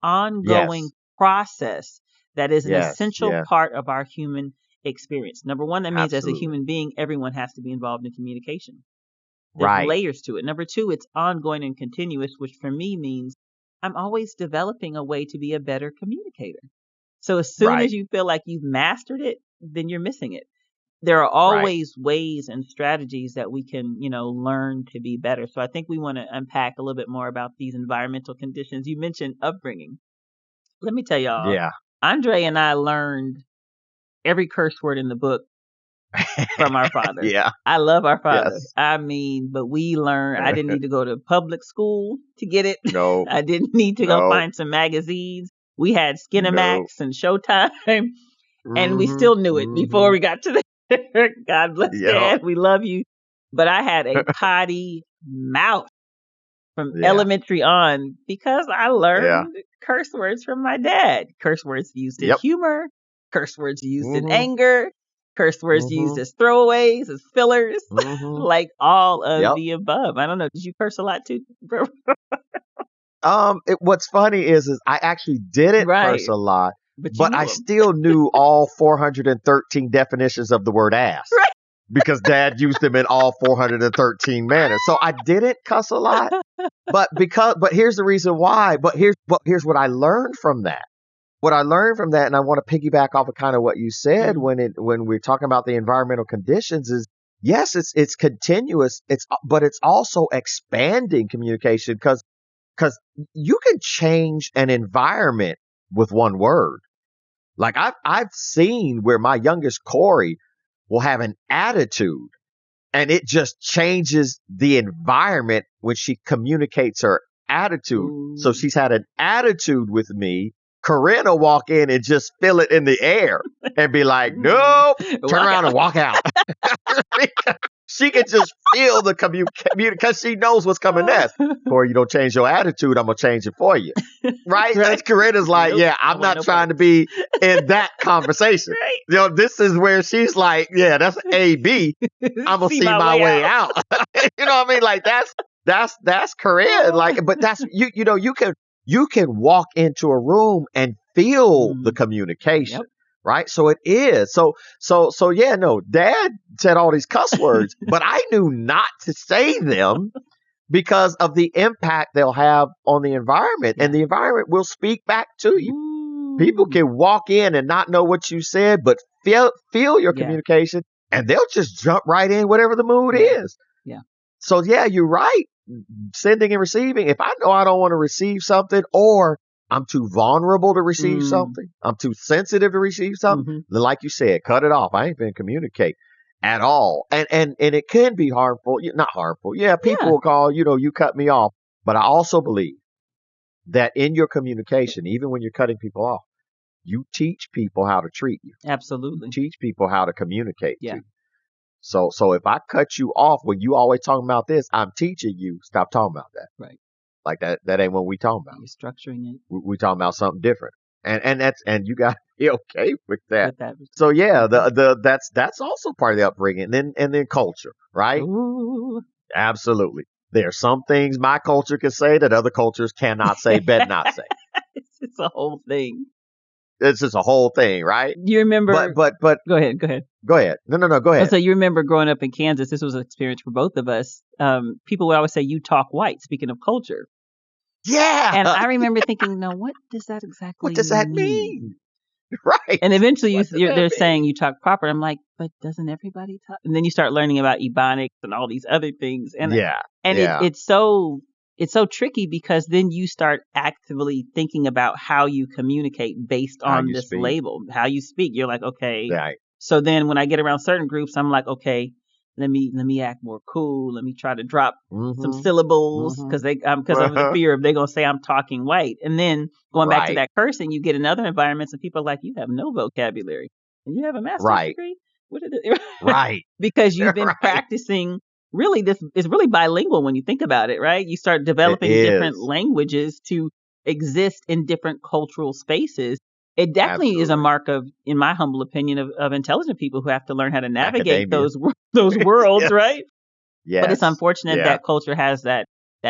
ongoing process that is an essential part of our human experience. Number one, that means as a human being, everyone has to be involved in communication. There's layers to it. Number two, it's ongoing and continuous, which for me means I'm always developing a way to be a better communicator. So as soon as you feel like you've mastered it, then you're missing it. There are always ways and strategies that we can, learn to be better. So I think we want to unpack a little bit more about these environmental conditions. You mentioned upbringing. Let me tell y'all. Yeah. Andre and I learned every curse word in the book from our father. I love our father. Yes. I mean, but we learned, I didn't need to go to public school to get it. No. I didn't need to go find some magazines. We had Skinamax and Showtime, and we still knew it before we got to there. God bless Dad. We love you. But I had a potty mouth from elementary on because I learned curse words from my dad. Curse words used in humor. Curse words used in anger, curse words used as throwaways, as fillers, like all of the above. I don't know. Did you curse a lot too, bro? What's funny is I actually didn't curse a lot, but I still knew all 413 definitions of the word ass because Dad used them in all 413 manners. So I didn't cuss a lot, but here's the reason why. But here's what I learned from that. What I learned from that, and I want to piggyback off of kind of what you said when we're talking about the environmental conditions, is yes, it's continuous. But it's also expanding communication because you can change an environment with one word. Like I've seen where my youngest Corey will have an attitude, and it just changes the environment when she communicates her attitude. So she's had an attitude with me. Corinne will walk in and just feel it in the air and be like, nope, turn around and walk out. She can just feel the because she knows what's coming next. Corey, you don't change your attitude, I'm going to change it for you. Right? And Corinne is like, I'm not trying to be in that conversation. This is where she's like, that's A, B. I'm going to see my way out. You know what I mean? Like that's Corinne. Like, but that's, you can walk into a room and feel the communication, right? So it is. So Dad said all these cuss words, but I knew not to say them because of the impact they'll have on the environment, and the environment will speak back to you. People can walk in and not know what you said, but feel your communication, and they'll just jump right in whatever the mood is. Yeah. So you're right. Sending and receiving. If I know I don't want to receive something, or I'm too vulnerable to receive something. I'm too sensitive to receive something. Then, like you said, cut it off. I ain't been communicate at all. And it can be harmful. Not harmful. Yeah, people will call, you cut me off. But I also believe that in your communication, even when you're cutting people off, you teach people how to treat you. Absolutely. You teach people how to communicate to you. Yeah. So if I cut you off when you always talking about this, I'm teaching you, stop talking about that. Right. Like that ain't what we talking about. You're structuring it. We talking about something different. And you got to be okay with that. So yeah, that's also part of the upbringing. And then culture, right? Ooh. Absolutely. There are some things my culture can say that other cultures cannot say, better not say. It's a whole thing. It's just a whole thing, right? You remember? But go ahead. Go ahead. No, go ahead. So you remember growing up in Kansas? This was an experience for both of us. People would always say, "You talk white." Speaking of culture. Yeah. And I remember thinking, "No, what does that exactly? What does that mean?" Right. And eventually, they're saying you talk proper. I'm like, but doesn't everybody talk? And then you start learning about ebonics and all these other things. And it's so tricky because then you start actively thinking about how you communicate based on this label, how you speak. You're like, okay. Right. So then when I get around certain groups, I'm like, okay, let me act more cool. Let me try to drop some syllables because of the fear of they're going to say I'm talking white. And then going back to that cursing, you get in other environments and people are like, you have no vocabulary and you have a master's degree. What is it? Right. Because you've been practicing. Really, this is really bilingual when you think about it, right? You start developing different languages to exist in different cultural spaces. It definitely is a mark of, in my humble opinion, of intelligent people who have to learn how to navigate those worlds, right? Yes. But it's unfortunate that culture has that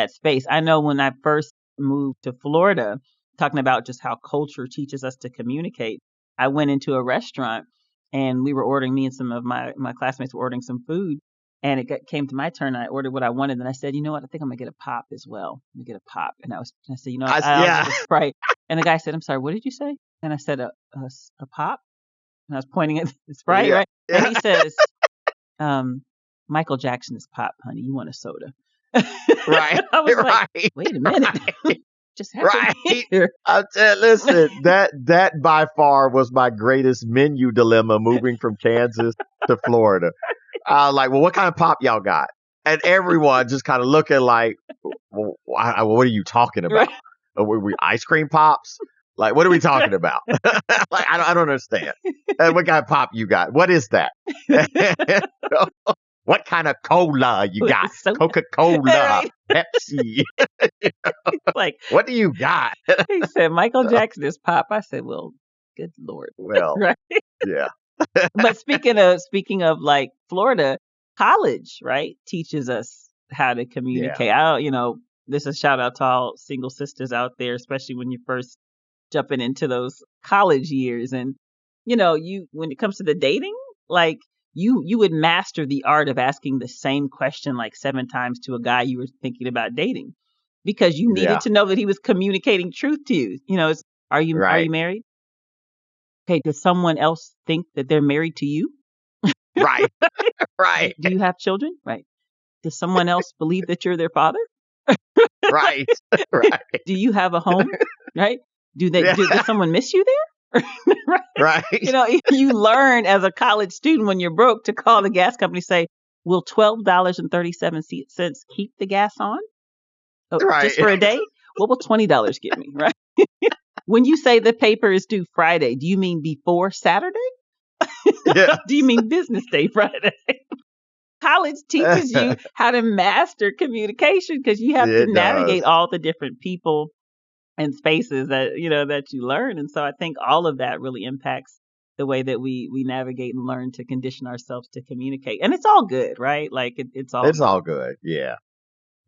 space. I know when I first moved to Florida, talking about just how culture teaches us to communicate, I went into a restaurant and we were ordering, me and some of my classmates were ordering some food. And it came to my turn. I ordered what I wanted, and I said, "You know what? I think I'm gonna get a pop as well. Let me get a pop." And I said, "You know, I'll get a Sprite." And the guy said, "I'm sorry, what did you say?" And I said, "A pop." And I was pointing at the Sprite, right? And he says, "Michael Jackson is pop, honey. You want a soda?" Right. I was like, "Wait a minute." Just happened here. Listen, that by far was my greatest menu dilemma moving from Kansas to Florida. Like, well, what kind of pop y'all got? And everyone just kind of looking like, well, what are you talking about? Right. Are we ice cream pops? Like, what are we talking about? Like, I don't understand. What kind of pop you got? What is that? What kind of cola you got? Coca-Cola, right. Pepsi. Like, what do you got? He said, Michael Jackson is pop. I said, well, good Lord. Well, right? Yeah. But speaking of like Florida, college, right, teaches us how to communicate. Yeah. This is a shout out to all single sisters out there, especially when you're first jumping into those college years. And, when it comes to the dating, like you would master the art of asking the same question like 7 times to a guy you were thinking about dating because you needed to know that he was communicating truth to you. Are you married? Okay, does someone else think that they're married to you? Right. Right. Do you have children? Right. Does someone else believe that you're their father? Right. Right. Do you have a home? Right. Does someone miss you there? Right. You learn as a college student when you're broke to call the gas company, say, will $12.37 keep the gas on? Just for a day? What will $20 get me? Right. When you say the paper is due Friday, do you mean before Saturday? Yeah. Do you mean business day Friday? College teaches you how to master communication because you have to navigate all the different people and spaces that you learn. And so I think all of that really impacts the way that we navigate and learn to condition ourselves to communicate. And it's all good, right? Like it's all good. Yeah,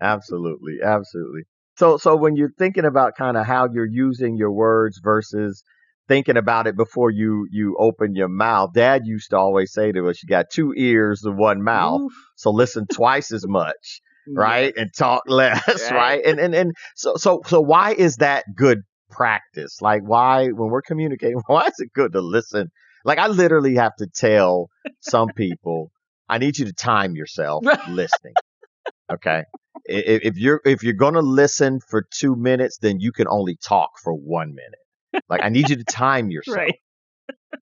absolutely. Absolutely. So when you're thinking about kind of how you're using your words versus thinking about it before you open your mouth, Dad used to always say to us, you got 2 ears and 1 mouth. Oof. So listen twice as much, right? Yes. And talk less, right? And so why is that good practice? Like why, when we're communicating, why is it good to listen? Like I literally have to tell some people, I need you to time yourself listening. Okay. If you're gonna listen for 2 minutes, then you can only talk for 1 minute. Like I need you to time yourself. Right.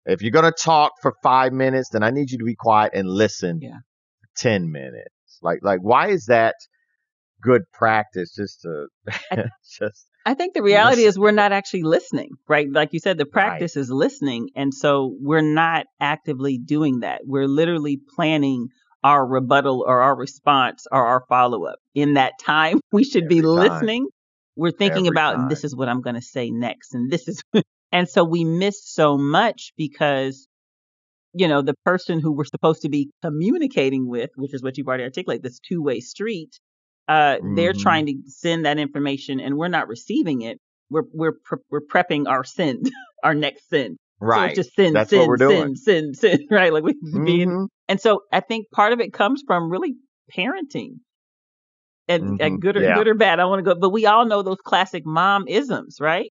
If you're gonna talk for 5 minutes, then I need you to be quiet and listen Yeah. for 10 minutes. Like why is that good practice? I think the reality listen. is we're not actually listening, right? Like you said, the practice is listening. And so we're not actively doing that. We're literally planning our rebuttal or our response or our follow-up. In that time, we should be listening. We're thinking about, this is what I'm going to say next. And this is, and so we miss so much because, the person who we're supposed to be communicating with, which is what you've already articulated, this two-way street, they're trying to send that information and we're not receiving it. We're prepping our send, our next send. Right. So it's just send, That's send, what we're doing. send, right? Like and so I think part of it comes from really parenting. And good or bad, I want to go, but we all know those classic mom isms, right?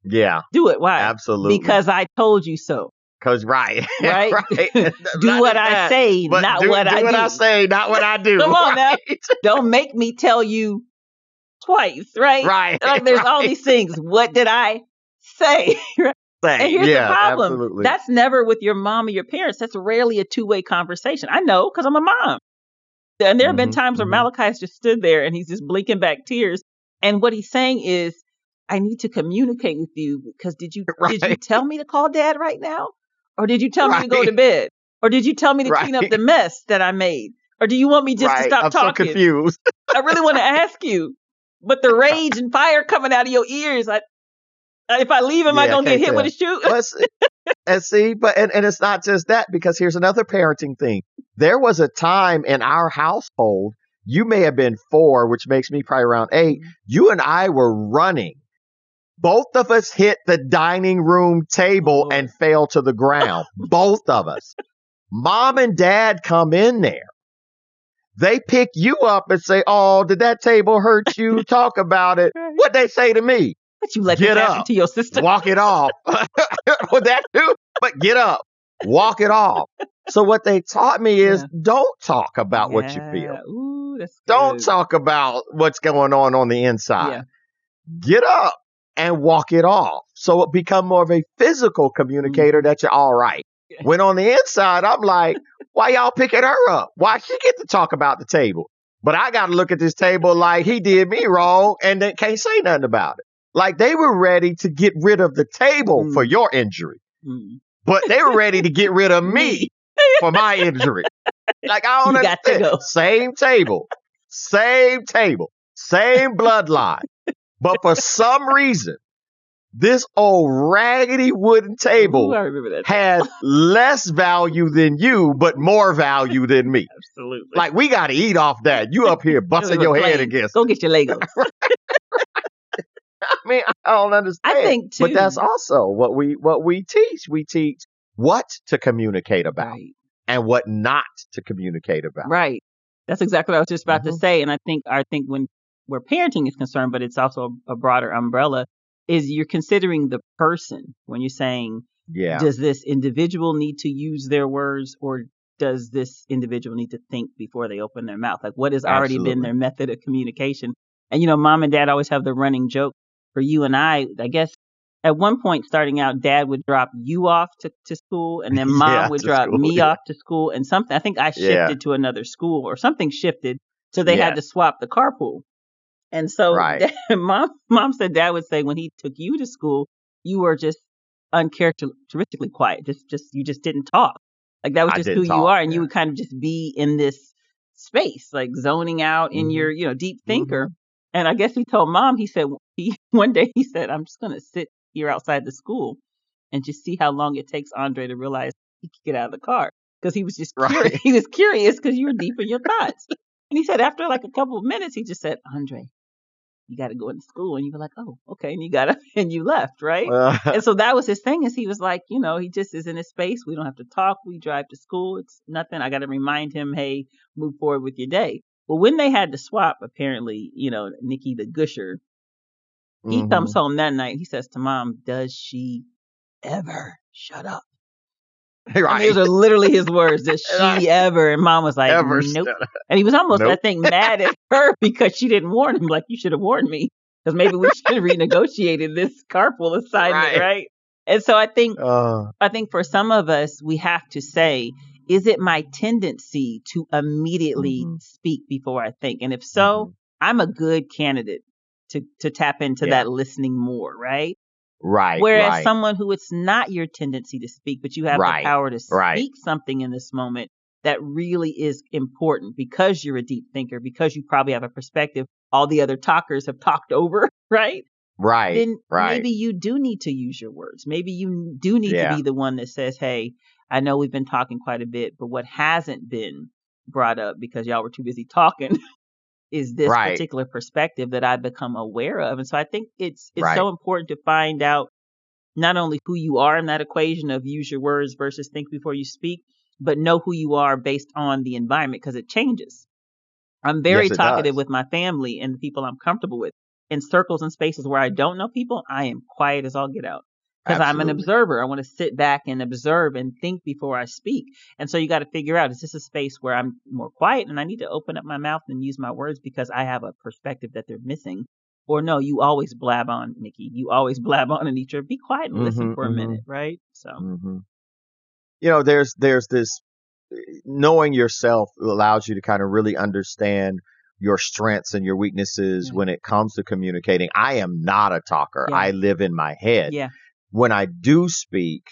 Yeah. Do it. Why? Absolutely. Because I told you so. Right. Right. Do what I say, not what I do. Do what I say, not what I do. Come on now. Don't make me tell you twice, right? Right. Like there's all these things. What did I say? And here's the problem. Absolutely. That's never with your mom or your parents. That's rarely a two-way conversation. I know because I'm a mom. And there have been times where Malachi's just stood there and he's just blinking back tears. And what he's saying is, I need to communicate with you because did you tell me to call dad right now? Or did you tell me to go to bed? Or did you tell me to clean up the mess that I made? Or do you want me just to stop talking? I'm so confused. I really want to ask you. But the rage and fire coming out of your ears, if I leave, am I going to get hit with a shoe? And see, and it's not just that, because here's another parenting thing. There was a time in our household, you may have been 4, which makes me probably around 8. You and I were running. Both of us hit the dining room table and fell to the ground. Both of us. Mom and dad come in there. They pick you up and say, "Oh, did that table hurt you? Talk about it." What they say to me? But you let it happen to your sister. Walk it off. Well, that too. But get up. Walk it off. So what they taught me is don't talk about what you feel. Ooh, that's good. Don't talk about what's going on the inside. Yeah. Get up and walk it off. So it become more of a physical communicator that you're all right. When on the inside, I'm like, why y'all picking her up? Why she get to talk about the table? But I got to look at this table like he did me wrong and then can't say nothing about it. Like they were ready to get rid of the table for your injury. But they were ready to get rid of me for my injury. Like I don't understand. Go. Same table, same bloodline. But for some reason, this old raggedy wooden table had less value than you, but more value than me. Absolutely. Like we got to eat off that. You up here busting your head against. Go get your Legos. I mean, I don't understand. I think too. But that's also what we teach. We teach what to communicate about and what not to communicate about. Right. That's exactly what I was just about to say. And I think when where parenting is concerned, but it's also a broader umbrella, is you're considering the person when you're saying, does this individual need to use their words or does this individual need to think before they open their mouth? Like what has already been their method of communication? And, mom and dad always have the running joke for you and I guess at one point starting out, dad would drop you off to school and then mom would drop me off to school and something. I think I shifted to another school or something shifted. So they had to swap the carpool. And so mom said dad would say when he took you to school, you were just uncharacteristically quiet. You just didn't talk. Like that was just who you are. And you would kind of just be in this space, like zoning out in your, deep thinker. And I guess he told mom, one day he said, I'm just going to sit here outside the school and just see how long it takes Andre to realize he could get out of the car. Because he was just curious. He was curious because you were deep in your thoughts. And he said after like a couple of minutes, he just said, Andre, you got to go into school. And you were like, oh, okay. And you got up and you left, right? And so that was his thing is he was like, he just is in his space. We don't have to talk. We drive to school. It's nothing. I got to remind him, hey, move forward with your day. Well, when they had to swap, apparently, Nikki the Gusher, he comes home that night. He says to mom, does she ever shut up? Right. I mean, those are literally his words. Does she ever? And Mom was like, nope. And he was almost, I think, mad at her because she didn't warn him. Like, you should have warned me because maybe we should have renegotiated this carpool assignment, right? And so I think for some of us, we have to say, is it my tendency to immediately speak before I think? And if so, I'm a good candidate to tap into that listening more, right? Right. Whereas someone who it's not your tendency to speak, but you have the power to speak something in this moment that really is important because you're a deep thinker, because you probably have a perspective all the other talkers have talked over, right? Right. Then maybe you do need to use your words. Maybe you do need to be the one that says, hey, I know we've been talking quite a bit, but what hasn't been brought up because y'all were too busy talking is this particular perspective that I've become aware of. And so I think it's so important to find out not only who you are in that equation of use your words versus think before you speak, but know who you are based on the environment because it changes. I'm very talkative with my family and the people I'm comfortable with. In circles and spaces where I don't know people, I am quiet as all get out. Because I'm an observer. I want to sit back and observe and think before I speak. And so you got to figure out, is this a space where I'm more quiet and I need to open up my mouth and use my words because I have a perspective that they're missing? Or no, you always blab on, Nikki. You always blab on, Anitra. Be quiet and listen for a minute, right? So, you know, there's this knowing yourself allows you to kind of really understand your strengths and your weaknesses when it comes to communicating. I am not a talker. I live in my head. When I do speak,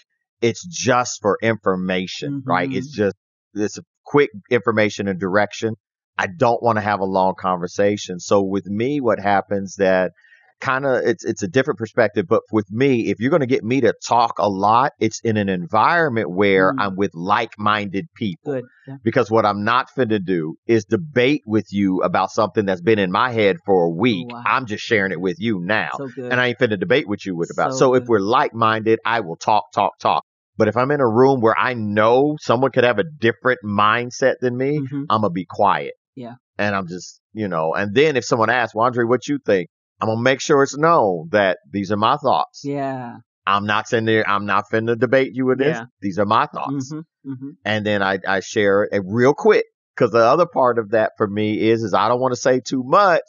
it's just for information, right? It's a quick information and direction. I don't want to have a long conversation. So with me, what happens that kind of it's a different perspective. But with me, if you're going to get me to talk a lot, it's in an environment where I'm with like-minded people. Because what I'm not finna do is debate with you about something that's been in my head for a week. I'm just sharing it with you now. And I ain't finna debate with you about. So if we're like-minded, I will talk. But if I'm in a room where I know someone could have a different mindset than me, I'm gonna be quiet. And I'm just, and then if someone asks, well, Andre, what you think? I'm going to make sure it's known that these are my thoughts. I'm not sitting there. I'm not finna debate you with this. These are my thoughts. And then I share it real quick because the other part of that for me is I don't want to say too much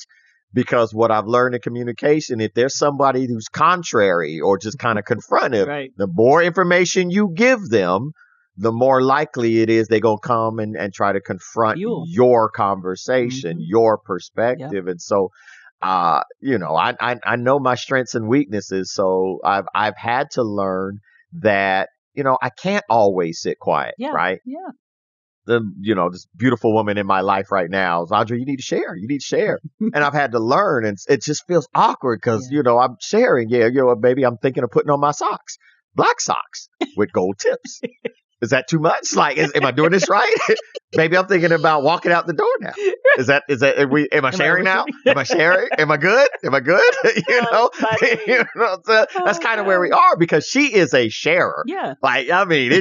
because what I've learned in communication, if there's somebody who's contrary or just kind of confrontive, the more information you give them, the more likely it is they're going to come and try to confront your conversation, your perspective. And so, I know my strengths and weaknesses. So I've had to learn that, I can't always sit quiet, right? This beautiful woman in my life right now is, Andre, you need to share. And I've had to learn, and it just feels awkward because, I'm sharing. Maybe I'm thinking of putting on my socks, black socks with gold tips. Is that too much? Like, am I doing this right? Maybe I'm thinking about walking out the door now. Am I sharing now? Am I sharing? Am I good? That's kind of where we are because she is a sharer. Like, I mean,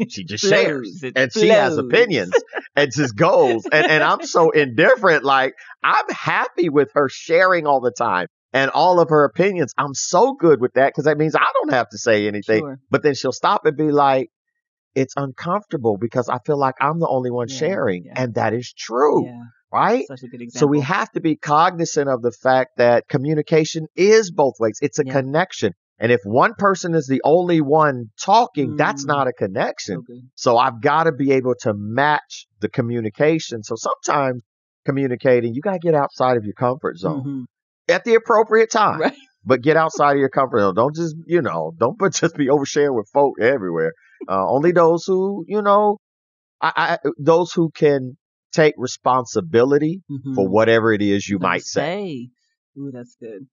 she just shares and she has opinions and just goes. And I'm so indifferent. Like, I'm happy with her sharing all the time. And all of her opinions, I'm so good with that because that means I don't have to say anything. But then she'll stop and be like, it's uncomfortable because I feel like I'm the only one sharing. And that is true, right? Such a good example. So we have to be cognizant of the fact that communication is both ways. It's a connection. And if one person is the only one talking, that's not a connection. So I've got to be able to match the communication. So sometimes communicating, you got to get outside of your comfort zone at the appropriate time. Right. But get outside of your comfort zone. Don't just, don't just be oversharing with folk everywhere. Only those who, those who can take responsibility for whatever it is you might say. Ooh, that's good.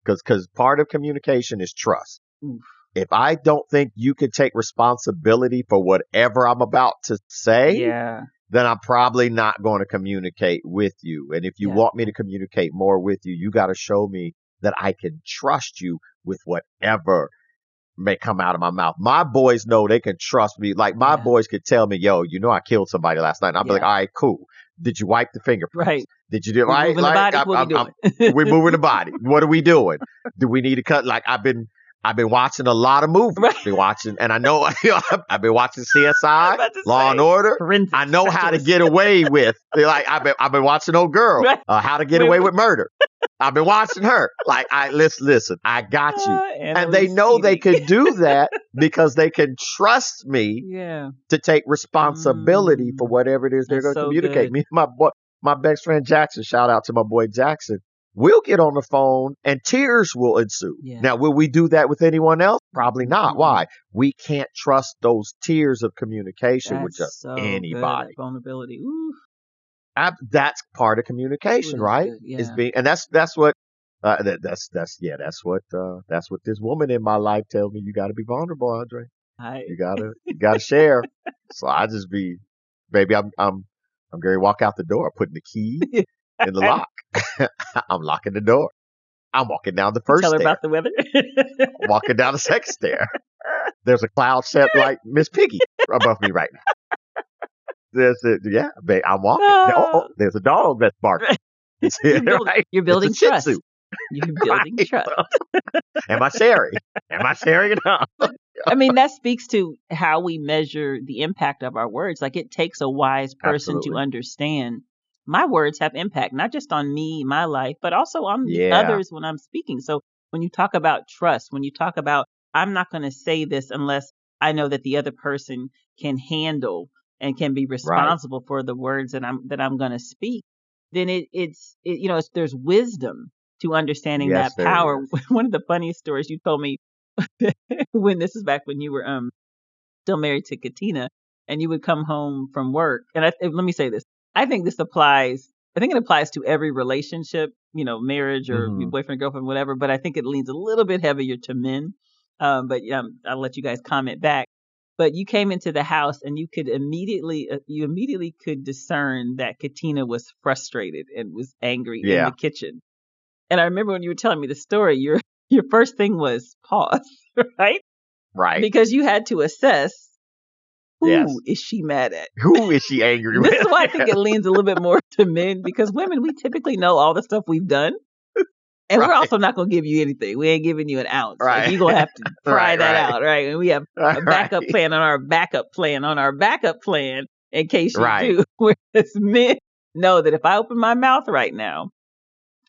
Because part of communication is trust. If I don't think you can take responsibility for whatever I'm about to say, then I'm probably not going to communicate with you. And if you want me to communicate more with you, you got to show me that I can trust you with whatever may come out of my mouth. My boys know they can trust me. Like my boys could tell me, yo, I killed somebody last night. And I'll be like, all right, cool. Did you wipe the fingerprints? Right. Did you do it right? Moving the body? What we doing? We're moving the body. What are we doing? Do we need to cut? Like I've been watching a lot of movies. Right. I've been watching, and I know I've been watching CSI, Law and Order. I know how to get away with. Like I've been watching Old Girl, Right. How to Get Away with Murder. I've been watching her. Like listen, I got you, and they know they could do that because they can trust me to take responsibility for whatever it is they're going to communicate. Good. Me and my best friend Jackson. Shout out to my boy Jackson. We'll get on the phone and tears will ensue. Yeah. Now, will we do that with anyone else? Probably not. Why? We can't trust those tears of communication with just anybody. Good. Vulnerability. Ooh. That's part of communication, right? Good. Yeah. Is being, and that's what that's what this woman in my life tells me. You got to be vulnerable, Andre. You gotta share. So I just be, baby, I'm going to walk out the door, putting the key in the lock. I'm locking the door. I'm walking down the first stair. Tell her about the weather. Walking down the second stair. There's a cloud set like Miss Piggy above me right now. I'm walking. Oh, there's a dog that's barking. You're building trust. You're building trust. Am I sharing? Enough? I mean, that speaks to how we measure the impact of our words. Like, it takes a wise person to understand my words have impact, not just on me, my life, but also on the others when I'm speaking. So when you talk about trust, when you talk about, I'm not going to say this unless I know that the other person can handle and can be responsible for the words that I'm going to speak, then there's wisdom to understanding that power. One of the funniest stories you told me when this is back when you were still married to Katina, and you would come home from work. And let me say this. I think it applies to every relationship, marriage or boyfriend, girlfriend, whatever. But I think it leans a little bit heavier to men. But I'll let you guys comment back. But you came into the house and you immediately could discern that Katina was frustrated and was angry in the kitchen. And I remember when you were telling me the story, your first thing was pause, right? Right. Because you had to assess, who is she mad at? Who is she angry with? This is why I think it leans a little bit more to men, because women, we typically know all the stuff we've done. And we're also not going to give you anything. We ain't giving you an ounce. Right. Like, you're going to have to try that out, right? And we have a backup plan on our backup plan on our backup plan in case you do. Whereas men know that if I open my mouth right now,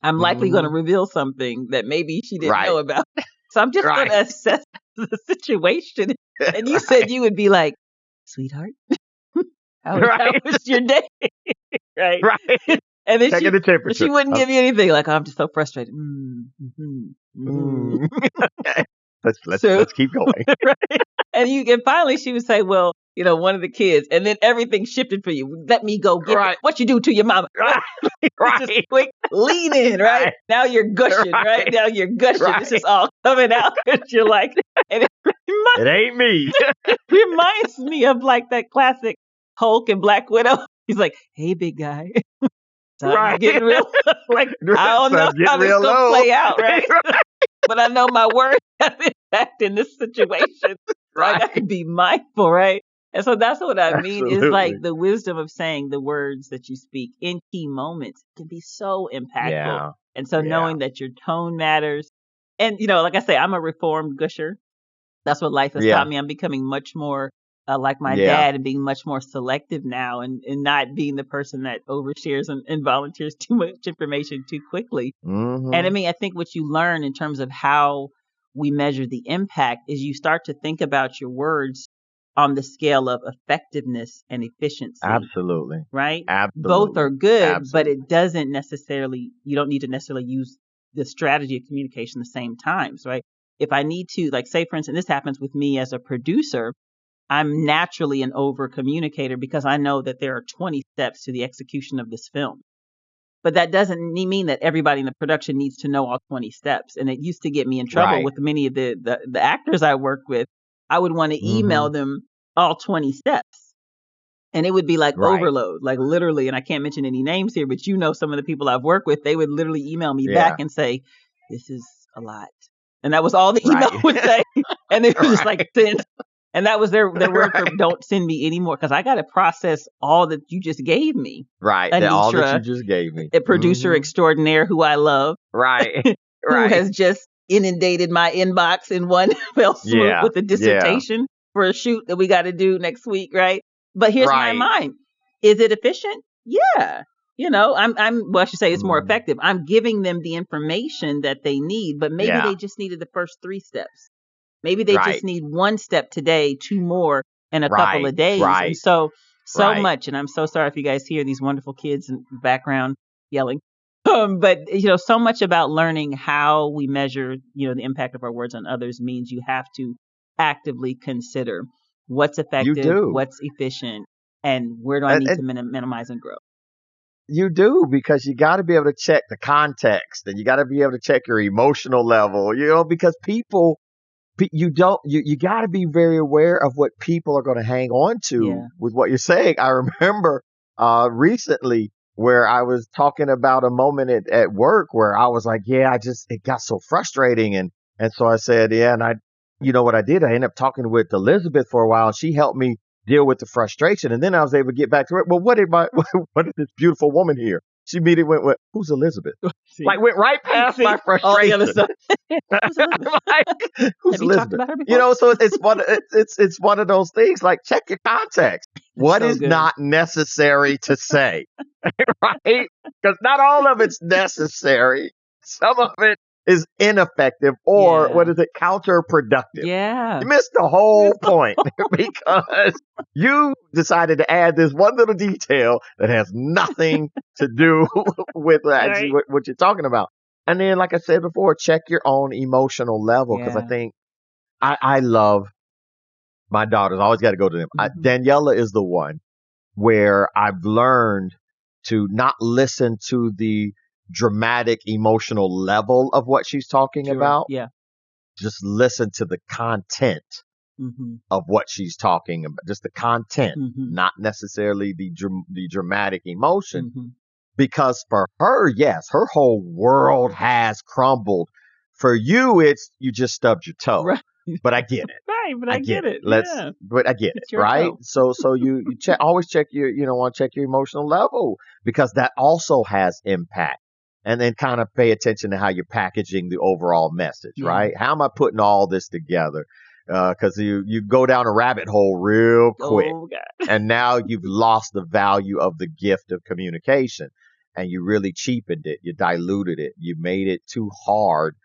I'm likely going to reveal something that maybe she didn't know about. So I'm just going to assess the situation. And you said you would be like, sweetheart, how was your day? Right. And then she wouldn't give you anything. Like, oh, I'm just so frustrated. Let's keep going. Right? And finally she would say, well, one of the kids, and then everything shifted for you. Let me go get it. What you do to your mama. Just quick, lean in, right? Now you're gushing, right? Now you're gushing. It's just all coming out because you're like, and it ain't me. It reminds me of like that classic Hulk and Black Widow. He's like, hey, big guy. Getting real. Like, I don't know how this gonna play out, right? But I know my words have impact in this situation. So I got to be mindful, right? And so that's what I mean is like the wisdom of saying the words that you speak in key moments can be so impactful. Yeah. And so knowing that your tone matters. And, like I say, I'm a reformed gusher. That's what life has taught me. I'm becoming much more like my dad and being much more selective now and not being the person that overshares and volunteers too much information too quickly. And I mean, I think what you learn in terms of how we measure the impact is you start to think about your words on the scale of effectiveness and efficiency. Absolutely. Right? Absolutely. Both are good, but you don't need to necessarily use the strategy of communication the same times, right? If I need to, like, say, for instance, this happens with me as a producer, I'm naturally an over communicator because I know that there are 20 steps to the execution of this film. But that doesn't mean that everybody in the production needs to know all 20 steps. And it used to get me in trouble with many of the actors I work with. I would want to email them all 20 steps. And it would be like overload, like literally. And I can't mention any names here, but some of the people I've worked with, they would literally email me back and say, this is a lot. And that was all the email would say. And it was just like 10. And that was their word for don't send me anymore because I got to process all that you just gave me. Right. Anitra, all that you just gave me. A producer extraordinaire who I love. Right. Who has just inundated my inbox in one fell swoop Yeah. with a Yeah. dissertation for a shoot that we got to do next week, right? But here's my Right. mind. Is it efficient? Yeah. Well, I should say it's more Mm. effective. I'm giving them the information that they need, but maybe Yeah. they just needed the first 3 steps. Maybe they Right. just need 1 step today, 2 more in a couple Right. of days. And Right. so Right. much, and I'm so sorry if you guys hear these wonderful kids in the background yelling. But so much about learning how we measure, the impact of our words on others means you have to actively consider what's You effective, do. what's efficient, and where do I need to And minimize and grow. you do, because you got to be able to check the context, and you got to be able to check your emotional level, because people, you got to be very aware of what people are going to hang on to Yeah. with what you're saying. I remember recently where I was talking about a moment at work where I was like, yeah, it got so frustrating. And so I said, yeah. And what I did, I ended up talking with Elizabeth for a while, and she helped me deal with the frustration. And then I was able to get back to it. Well, what did this beautiful woman here? She immediately went, who's Elizabeth? See? Like, went right past my frustration. All the other stuff. Who's Elizabeth? Like, who's Have you talked Elizabeth? about her before? So it's one of those things. Like, check your context. What so is good. not necessary to say, right? Because not all of it's necessary. Some of it is ineffective, or Yeah. what is it? Counterproductive. Yeah. You missed the whole point because you decided to add this one little detail that has nothing to do with actually what you're talking about. And then, like I said before, check your own emotional level, because I think I love my daughters. I always got to go to them. Mhm. Daniela is the one where I've learned to not listen to the dramatic emotional level of what she's talking about. Yeah. Just listen to the content Mhm. of what she's talking about, just the content, Mhm. not necessarily the dramatic emotion. Mhm. Because for her, yes, her whole world has crumbled. For you, it's you just stubbed your toe. Right. But I get it. Right, but I get it. But I get It's it, your right? toe. So you always check your, want to check your emotional level, because that also has impact. And then kind of pay attention to how you're packaging the overall message, right? How am I putting all this together? Because you go down a rabbit hole real quick. Oh, God. And now you've lost the value of the gift of communication, and you really cheapened it. You diluted it. You made it too hard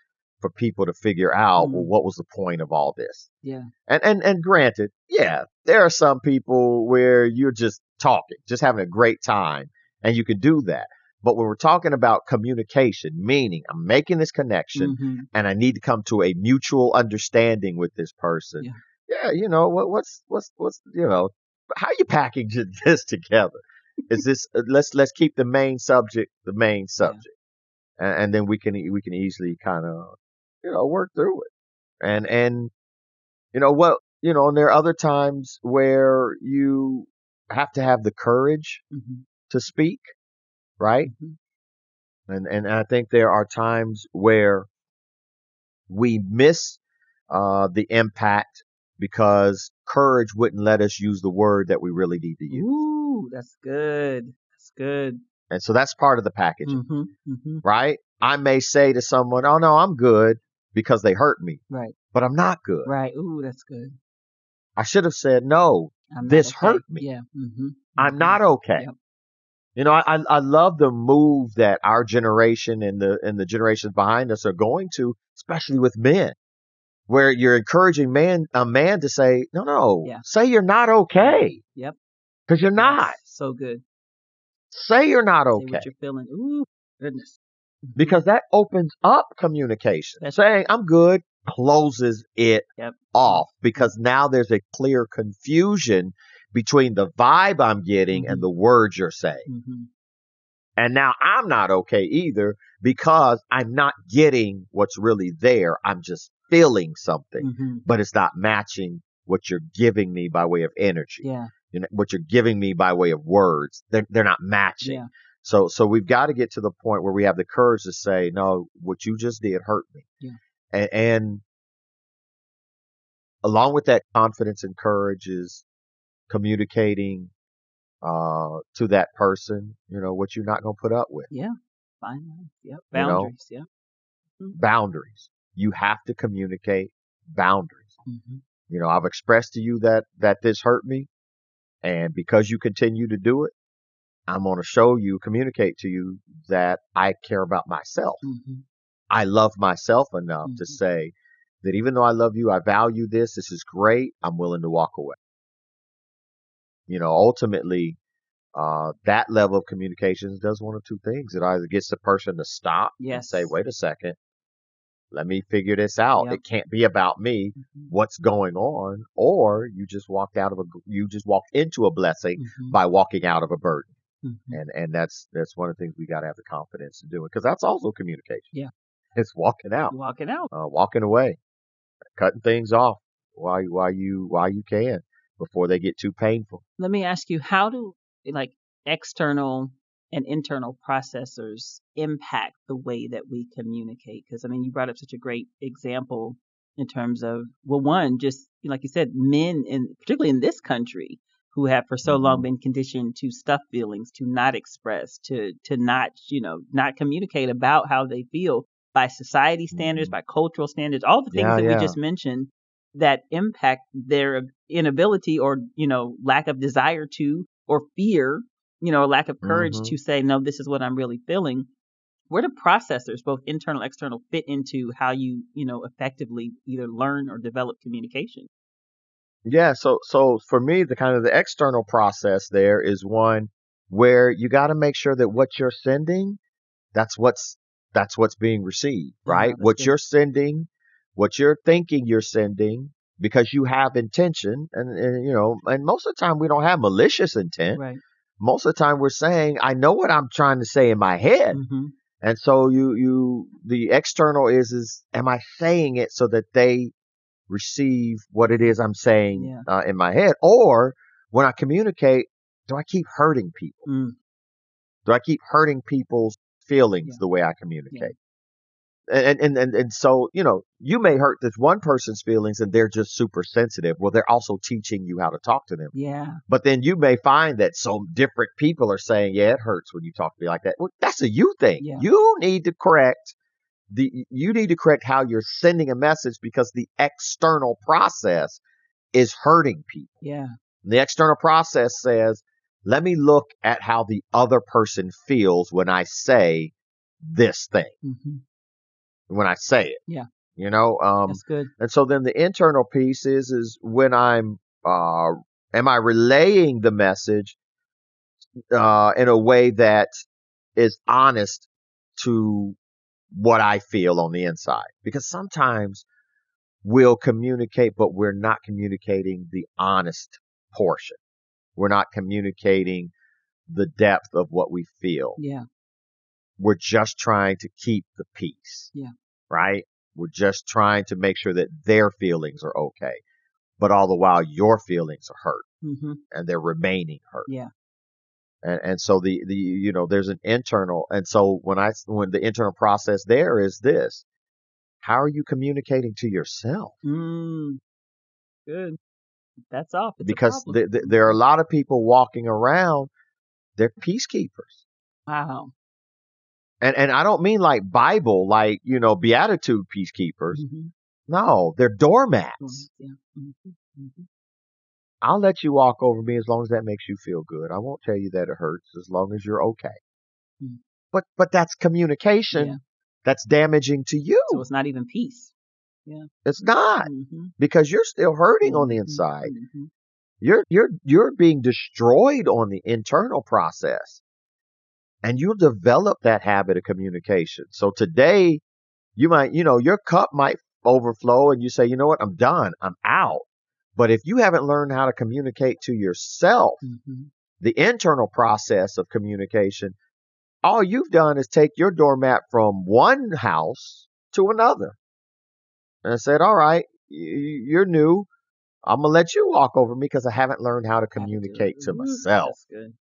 for people to figure out, well, what was the point of all this? Yeah. And granted, yeah, there are some people where you're just talking, just having a great time, and you can do that. But when we're talking about communication, meaning I'm making this connection, Mhm. and I need to come to a mutual understanding with this person. Yeah, what's how you packaging this together? Is this let's keep the main subject the main subject, and then we can easily kind of work through it. And and there are other times where you have to have the courage Mhm. to speak, right? Mhm. And I think there are times where we miss the impact because courage wouldn't let us use the word that we really need to use. Ooh, that's good. That's good. And so that's part of the packaging, Mhm. Mhm. right? I may say to someone, oh, no, I'm good, because they hurt me, Right. but I'm not good. Right. Ooh, that's good. I should have said, no, I'm not this okay. hurt me. Yeah. Mhm. I'm not okay. Yep. I love the move that our generation and the generations behind us are going to, especially with men, where you're encouraging a man to say, no, say you're not okay. Yep. Because you're not. So good. Say you're not Say okay. what you're feeling. Ooh, goodness. Because that opens up communication. Saying I'm good closes it off, because now there's a clear confusion between the vibe I'm getting and the words you're saying. Mm-hmm. And now I'm not okay either, because I'm not getting what's really there. I'm just feeling something, but it's not matching what you're giving me by way of energy. Yeah. What you're giving me by way of words. They're not matching. Yeah. So we've got to get to the point where we have the courage to say, no, what you just did hurt me. Yeah. And along with that confidence and courage is communicating to that person, what you're not going to put up with. Yeah. Fine. Yep. Boundaries. Boundaries. you have to communicate boundaries. Mm-hmm. You know, I've expressed to you that this hurt me, and because you continue to do it, I'm going to communicate to you that I care about myself. Mm-hmm. I love myself enough to say that even though I love you, I value this. This is great. I'm willing to walk away. You know, ultimately, that level of communications does one of two things. It either gets the person to stop and say, wait a second, let me figure this out. Yep. It can't be about me. What's going on? Or you just walked into a blessing by walking out of a burden. And that's one of the things we got to have the confidence to do it, because that's also communication. Yeah. It's walking out, walking away, cutting things off while you can before they get too painful. Let me ask you, how do external and internal processors impact the way that we communicate? Because, I mean, you brought up such a great example in terms of, well, one, just like you said, men, particularly in this country, who have for so long been conditioned to stuff feelings, to not express, to not, not communicate about how they feel by society standards, by cultural standards, all the things that we just mentioned that impact their inability or, lack of desire to, or fear, lack of courage to say, no, this is what I'm really feeling. Where do processors, both internal, external, fit into how you, effectively either learn or develop communication? Yeah. So for me, the external process there is one where you got to make sure that what you're sending, that's what's being received, right? What you're sending, what you're thinking you're sending, because you have intention, and most of the time we don't have malicious intent. Right. Most of the time we're saying, I know what I'm trying to say in my head. And so the external is, am I saying it so that they receive what it is I'm saying in my head? Or when I communicate, do I keep hurting people? Do I keep hurting people's feelings the way I communicate? And so, you may hurt this one person's feelings and they're just super sensitive. Well, they're also teaching you how to talk to them. Yeah. But then you may find that some different people are saying, yeah, it hurts when you talk to me like that. Well, that's a you thing. Yeah. You need to correct how you're sending a message, because the external process is hurting people. Yeah. The external process says, let me look at how the other person feels when I say this thing. When I say it. Yeah. That's good. And so then the internal piece is when am I relaying the message in a way that is honest to what I feel on the inside? Because sometimes we'll communicate, but we're not communicating the honest portion. We're not communicating the depth of what we feel. Yeah. We're just trying to keep the peace. Yeah. Right? We're just trying to make sure that their feelings are okay. But all the while, your feelings are hurt. And they're remaining hurt. Yeah. And so there's an internal. And so when the internal process there is this, how are you communicating to yourself? Good. That's off. It's because there are a lot of people walking around, they're peacekeepers. Wow. And I don't mean like Bible, Beatitude peacekeepers. No, they're doormats. I'll let you walk over me as long as that makes you feel good. I won't tell you that it hurts as long as you're okay. But that's communication that's damaging to you. So it's not even peace. Yeah. It's not, because you're still hurting on the inside. You're being destroyed on the internal process. And you'll develop that habit of communication. So today, you might, your cup might overflow and you say, you know what, I'm done, I'm out. But if you haven't learned how to communicate to yourself, the internal process of communication, all you've done is take your doormat from one house to another. And I said, all right, you're new. I'm going to let you walk over me because I haven't learned how to communicate to myself. That's good.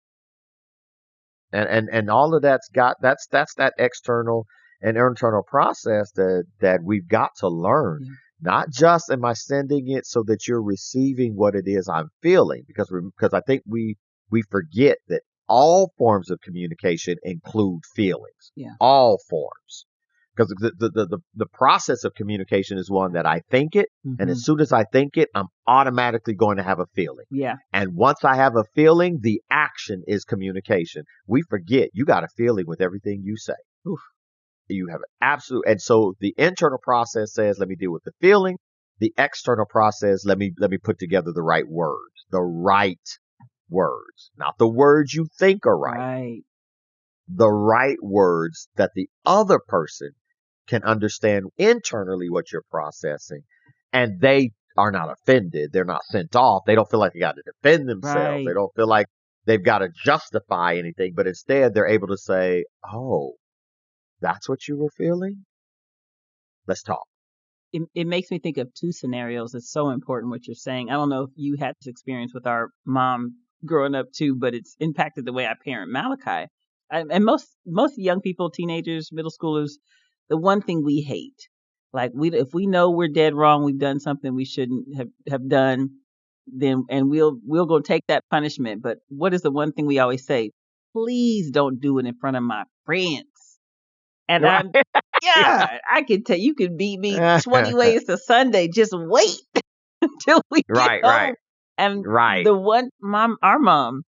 And all of that's that external and internal process that we've got to learn. Not just am I sending it so that you're receiving what it is I'm feeling, because I think we forget that all forms of communication include feelings. All forms. Because the process of communication is one that I think it, and Mhm. as soon as I think it, I'm automatically going to have a feeling. Yeah. And once I have a feeling, the action is communication. We forget you got a feeling with everything you say. Oof. You have an absolute, and so the internal process says, let me deal with the feeling. The external process, let me put together the right words, not the words you think are right, Right. the right words that the other person can understand internally what you're processing, and they are not offended. They're not sent off. They don't feel like they got to defend themselves. They Right. don't feel like they've got to justify anything, but instead they're able to say, oh, that's what you were feeling? Let's talk. It makes me think of two scenarios. It's so important what you're saying. I don't know if you had this experience with our mom growing up too, but it's impacted the way I parent Malachi. And most young people, teenagers, middle schoolers, the one thing we hate, like if we know we're dead wrong, we've done something we shouldn't have done, then and we'll go take that punishment. But what is the one thing we always say? Please don't do it in front of my friends. And Right. yeah, I can tell you can beat me 20 ways to Sunday. Just wait until we get Right, home. right, And right. our mom,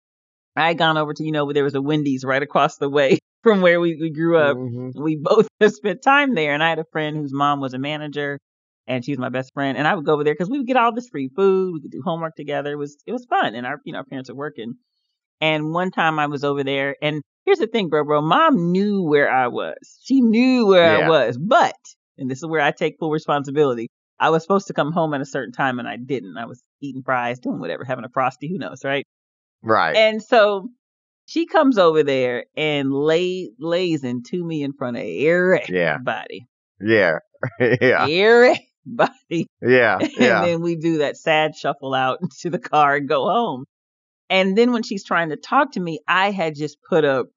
I had gone over to, where there was a Wendy's right across the way from where we grew up. Hmm. We both spent time there. And I had a friend whose mom was a manager and she was my best friend. And I would go over there because we would get all this free food. We could do homework together. It was fun. And our parents were working. And one time I was over there, and here's the thing, bro, mom knew where I was. She knew where I Yeah, was, but, and this is where I take full responsibility. I was supposed to come home at a certain time and I didn't. I was eating fries, doing whatever, having a Frosty, who knows, right? right. And so she comes over there and lays into me in front of Yeah, everybody. yeah, yeah, Everybody. yeah, And yeah, then we do that sad shuffle out to the car and go home. And then when she's trying to talk to me, I had just put up,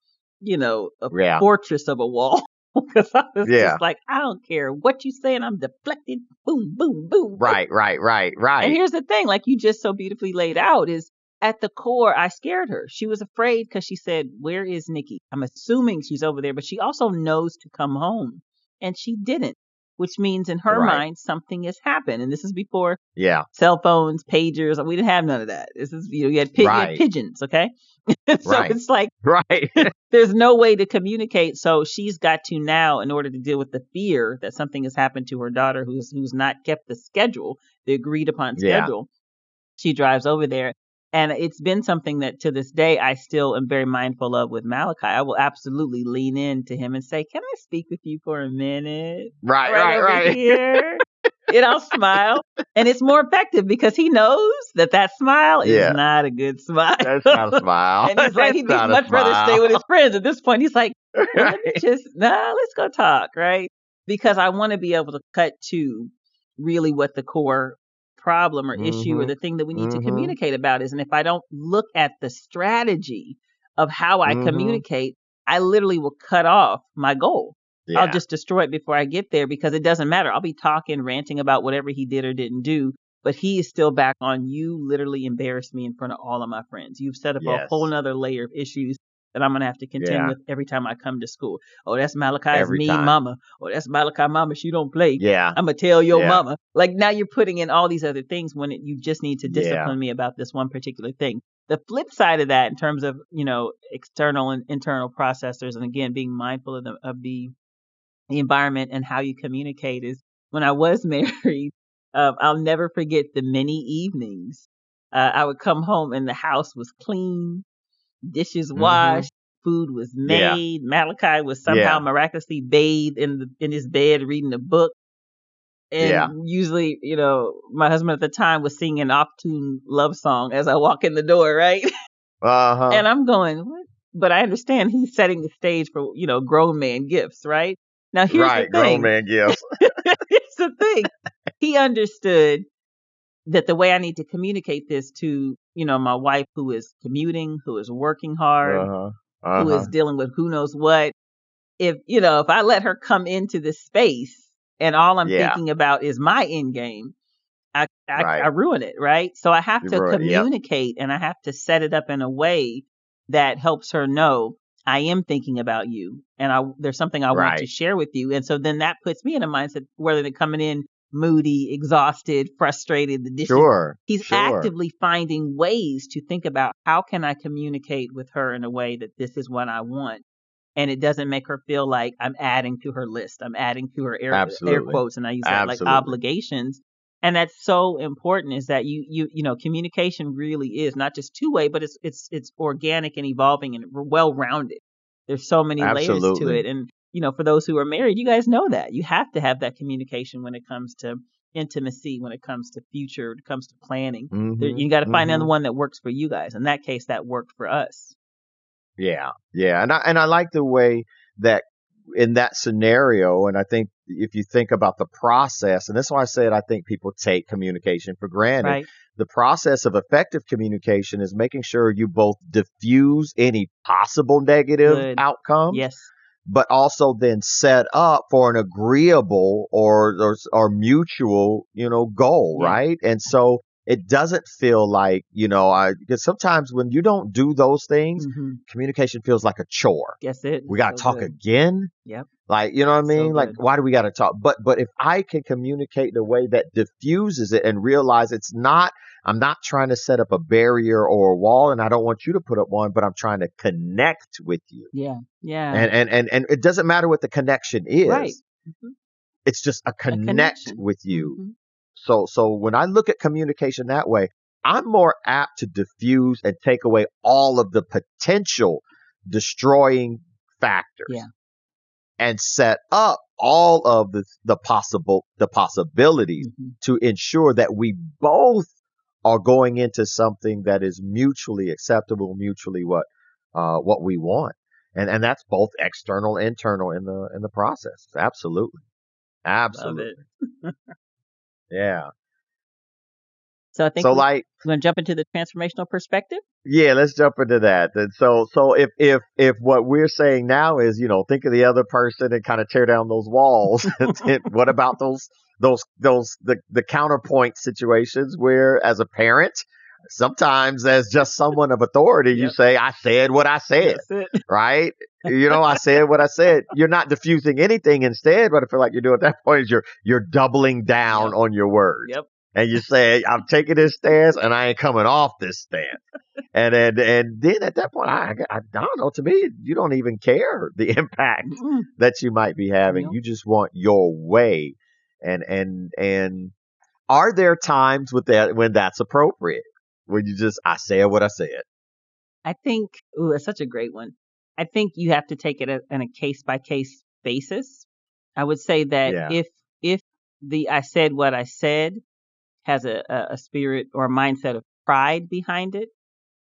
a yeah, fortress of a wall because I was yeah. just like, I don't care what you saying. I'm deflected. Boom, boom, boom. Right, right, right, And right. here's the thing, like you just so beautifully laid out is at the core, I scared her. She was afraid because she said, where is Nikki? I'm assuming she's over there, but she also knows to come home. And she didn't, which means in her Right. mind, something has happened. And this is before Yeah, cell phones, pagers. We didn't have none of that. This is, you had right, pigeons, okay? So right, it's like right. there's no way to communicate. So she's got to now, in order to deal with the fear that something has happened to her daughter who's not kept the schedule, the agreed upon Yeah, schedule, she drives over there. And it's been something that to this day I still am very mindful of with Malachi. I will absolutely lean in to him and say, can I speak with you for a minute? right, Right right, over right. here. I'll smile. And it's more effective because he knows that smile is Yeah, not a good smile. that's not a smile. And he's like, That's he'd not a much rather stay with his smile. friends. At this point, he's like, well, let me Right. let's go talk, right? Because I want to be able to cut to really what the core problem or issue or Mhm. the thing that we need to Mhm. communicate about is. And if I don't look at the strategy of how I Mhm. communicate, I literally will cut off my goal. I'll Yeah. just destroy it before I get there because it doesn't matter. I'll be talking, ranting about whatever he did or didn't do, but he is still back on you literally embarrassed me in front of all of my friends. You've set up a whole Yes. nother layer of issues that I'm going to have to contend Yeah. with every time I come to school. Oh, that's Malachi's Every mean time. mama. Oh, that's Malachi mama. She don't play. Yeah. I'm going to tell your Yeah. mama. Like now you're putting in all these other things when you just need to Yeah. discipline me about this one particular thing. The flip side of that in terms of, external and internal processors, and again, being mindful of the environment and how you communicate is when I was married, I'll never forget the many evenings. I would come home and the house was clean, dishes Mhm. washed, food was Yeah. made. Malachi was somehow Yeah. miraculously bathed in his bed reading a book. Yeah. And usually, my husband at the time was singing an off-tune love song as I walk in the door, right? Uh-huh. And I'm going, what? But I understand he's setting the stage for, grown man gifts, right? Now, here's the Right. Grown thing. man gifts. Here's the thing. He understood that the way I need to communicate this to, my wife who is commuting, who is working hard, Uh-huh. who is Uh-huh. dealing with who knows what. If I let her come into this space and all I'm Yeah. thinking about is my end game, I Right. ruin it, right? So I have You to ruin it. Yep. communicate and I have to set it up in a way that helps her know I am thinking about you, and there's something I want to share with you. And so then that puts me in a mindset, whether they're coming in moody, exhausted, frustrated, the dishes. He's actively finding ways to think about, how can I communicate with her in a way that this is what I want? And it doesn't make her feel like I'm adding to her list. I'm adding to her air quotes, and I use that like obligations. And that's so important, is that you know, communication really is not just two-way, but it's organic and evolving and well-rounded. There's so many layers to it. And, you know, for those who are married, you guys know that you have to have that communication when it comes to intimacy, when it comes to future, when it comes to planning. You got to find another one that works for you guys. In that case, that worked for us. Yeah. And I like the way that in that scenario, and I think if you think about the process, and that's why I said I think people take communication for granted. Right. The process of effective communication is making sure you both diffuse any possible negative outcomes. Yes. But also then set up for an agreeable or mutual, you know, goal, right? And so it doesn't feel like, you know, because sometimes when you don't do those things, communication feels like a chore. Yes, it. We got to talk again. Yep. Like, you know what I mean? Like, why do we got to talk? But if I can communicate in a way that diffuses it and realize I'm not trying to set up a barrier or a wall, and I don't want you to put up one, but I'm trying to connect with you. Yeah. And it doesn't matter what the connection is. Right. It's just a connect with you. So when I look at communication that way, I'm more apt to diffuse and take away all of the potential destroying factors. Yeah. And set up all of the possibilities to ensure that we both are going into something that is mutually acceptable, mutually what we want. And that's both external, internal in the process. Absolutely. Love it. Yeah. So I think we're going to jump into the transformational perspective. Yeah, let's jump into that. And so if what we're saying now is, you know, think of the other person and kind of tear down those walls. What about the counterpoint situations where, as a parent, sometimes as just someone of authority, you say, I said what I said, right? You know, I said what I said. You're not diffusing anything. Instead, what I feel like you're doing at that point is you're doubling down on your words. Yep. And you say, I'm taking this stance and I ain't coming off this stance. And then at that point, I don't know, to me, you don't even care the impact that you might be having. You just want your way. And are there times with that when that's appropriate? When you just, I said what I said. I think, that's such a great one. I think you have to take it on a case by case basis. I would say that if the I said what I said has a spirit or a mindset of pride behind it.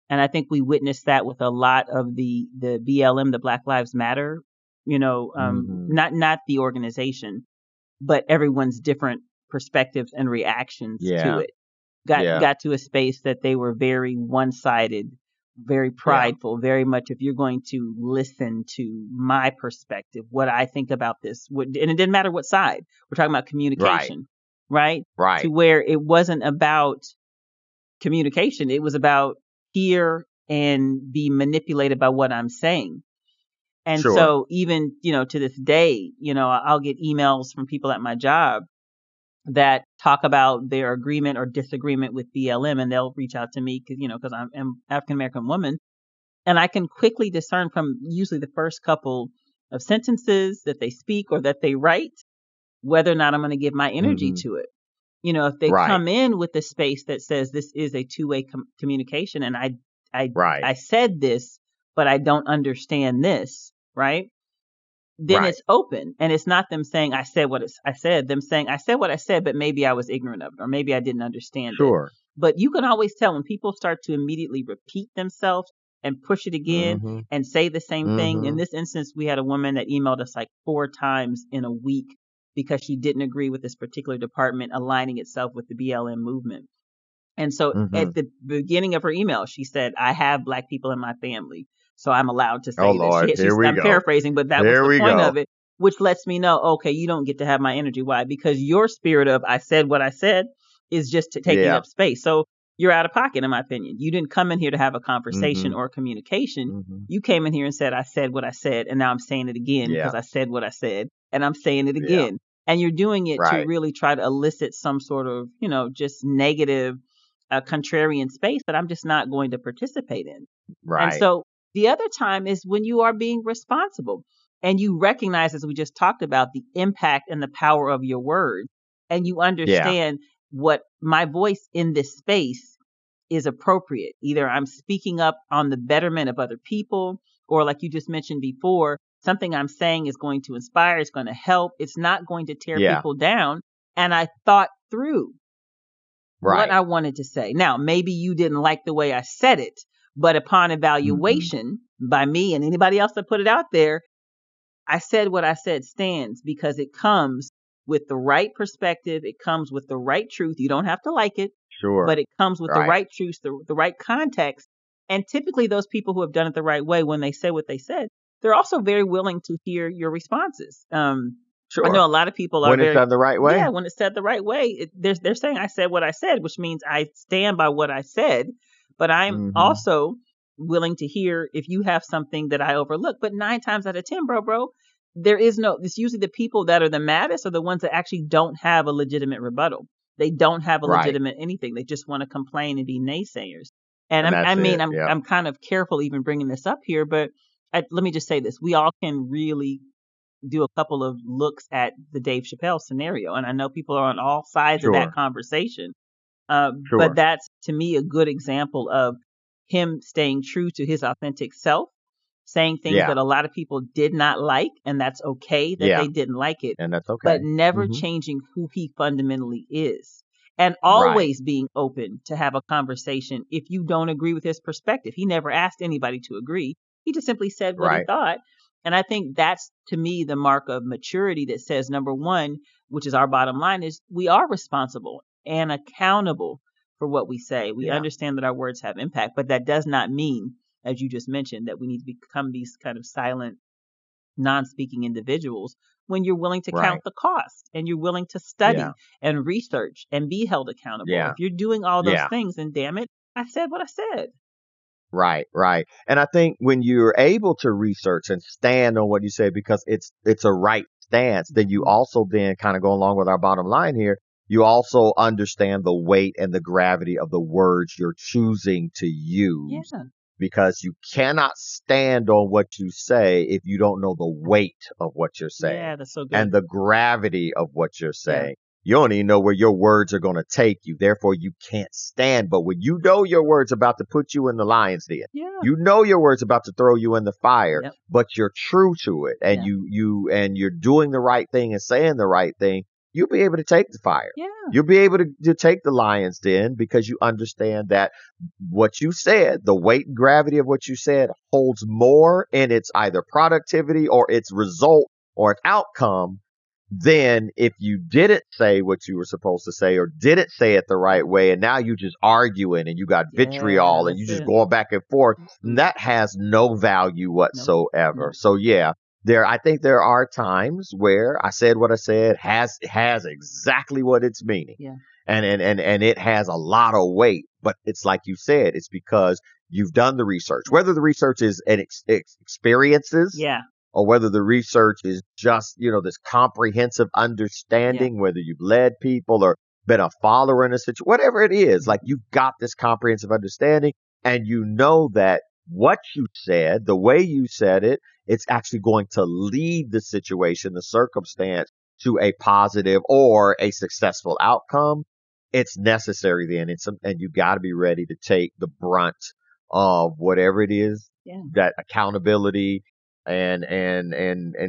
And I think we witnessed that with a lot of the BLM, the Black Lives Matter, you know, not the organization, but everyone's different perspectives and reactions to it. Got to a space that they were very one-sided, very prideful, very much, if you're going to listen to my perspective, what I think about this, and it didn't matter what side. We're talking about communication. Right? To where it wasn't about communication. It was about hear and be manipulated by what I'm saying. And so even, you know, to this day, you know, I'll get emails from people at my job that talk about their agreement or disagreement with BLM, and they'll reach out to me because I'm an African-American woman. And I can quickly discern from usually the first couple of sentences that they speak or that they write, whether or not I'm going to give my energy to it. You know, if they come in with a space that says this is a two-way communication, and I said this, but I don't understand this, right? Then it's open, and it's not them saying I said what I said. Them saying I said what I said, but maybe I was ignorant of it, or maybe I didn't understand it. But you can always tell when people start to immediately repeat themselves and push it again and say the same thing. In this instance, we had a woman that emailed us like 4 times in a week because she didn't agree with this particular department aligning itself with the BLM movement. And so at the beginning of her email, she said, I have Black people in my family, so I'm allowed to say this. Lord, I'm paraphrasing, but that was the point of it, which lets me know, okay, you don't get to have my energy. Why? Because your spirit of I said what I said is just taking up space. So you're out of pocket, in my opinion. You didn't come in here to have a conversation Mm-hmm. or communication. Mm-hmm. You came in here and said, I said what I said, and now I'm saying it again Yeah. because I said what I said, and I'm saying it Yeah. again. And you're doing it to Right. really try to elicit some sort of, just negative, contrarian space that I'm just not going to participate in. And Right. so the other time is when you are being responsible and you recognize, as we just talked about, the impact and the power of your words, and you Yeah. understand what my voice in this space is appropriate. Either I'm speaking up on the betterment of other people, or like you just mentioned before, something I'm saying is going to inspire, it's going to help, it's not going to tear Yeah. people down. And I thought through what Right. I wanted to say. Now, maybe you didn't like the way I said it, but upon Mm-hmm. evaluation by me and anybody else that put it out there, I said what I said stands because it comes with the right perspective. It comes with the right truth. You don't have to like it, Sure. but it comes with the Right. right truth, the right context. And typically those people who have done it the right way, when they say what they said, they're also very willing to hear your responses. I know Sure. a lot of people are When it's very, done the right way. yeah, when it's said the right way, they're saying I said what I said, which means I stand by what I said, but I'm Mm-hmm. also willing to hear if you have something that I overlook. But 9 times out of 10, bro, it's usually the people that are the maddest are the ones that actually don't have a legitimate rebuttal. They don't have a Right. legitimate anything. They just want to complain and be naysayers. And And that's it. Yeah. I'm kind of careful even bringing this up here, but let me just say this. We all can really do a couple of looks at the Dave Chappelle scenario. And I know people are on all sides of that Sure. conversation. Sure. But that's, to me, a good example of him staying true to his authentic self, saying things Yeah. that a lot of people did not like, and that's okay that Yeah. they didn't like it, And that's but okay. never Mm-hmm. changing who he fundamentally is. And Right. always being open to have a conversation if you don't agree with his perspective. He never asked anybody to agree. He just simply said what he Right. thought. And I think that's, to me, the mark of maturity that says, number one, which is our bottom line, is we are responsible and accountable for what we say. We Yeah. understand that our words have impact, but that does not mean, as you just mentioned, that we need to become these kind of silent, non-speaking individuals when you're willing to count Right. the cost and you're willing to study Yeah. and research and be held accountable. Yeah. If you're doing all those Yeah. things, then damn it, I said what I said. Right. Right. And I think when you're able to research and stand on what you say because it's a right stance, then you also then kind of go along with our bottom line here. You also understand the weight and the gravity of the words you're choosing to use. Yeah. Because you cannot stand on what you say if you don't know the weight of what you're saying Yeah, that's so good. and the gravity of what you're Yeah. saying. You don't even know where your words are going to take you. Therefore, you can't stand. But when you know your words about to put you in the lion's den, Yeah. you know your words about to throw you in the fire, Yep. but you're true to it, and Yeah. you're doing the right thing and saying the right thing. You'll be able to take the fire. Yeah. You'll be able to take the lion's den because you understand that what you said, the weight and gravity of what you said, holds more in its either productivity or its result or its outcome than if you didn't say what you were supposed to say or didn't say it the right way, and now you just arguing and you got vitriol and you that's just it. going back and forth. Mhm. That has no value whatsoever. No. So yeah, I think there are times where I said what I said has exactly what it's meaning. Yeah. And it has a lot of weight, but it's like you said, it's because you've done the research, whether the research is experiences, Yeah. or whether the research is just, this comprehensive understanding, whether you've led people or been a follower in a situation, whatever it is, like you've got this comprehensive understanding and you know that what you said, the way you said it, it's actually going to lead the situation, the circumstance to a positive or a successful outcome. It's necessary then. And you got to be ready to take the brunt of whatever it is, that accountability and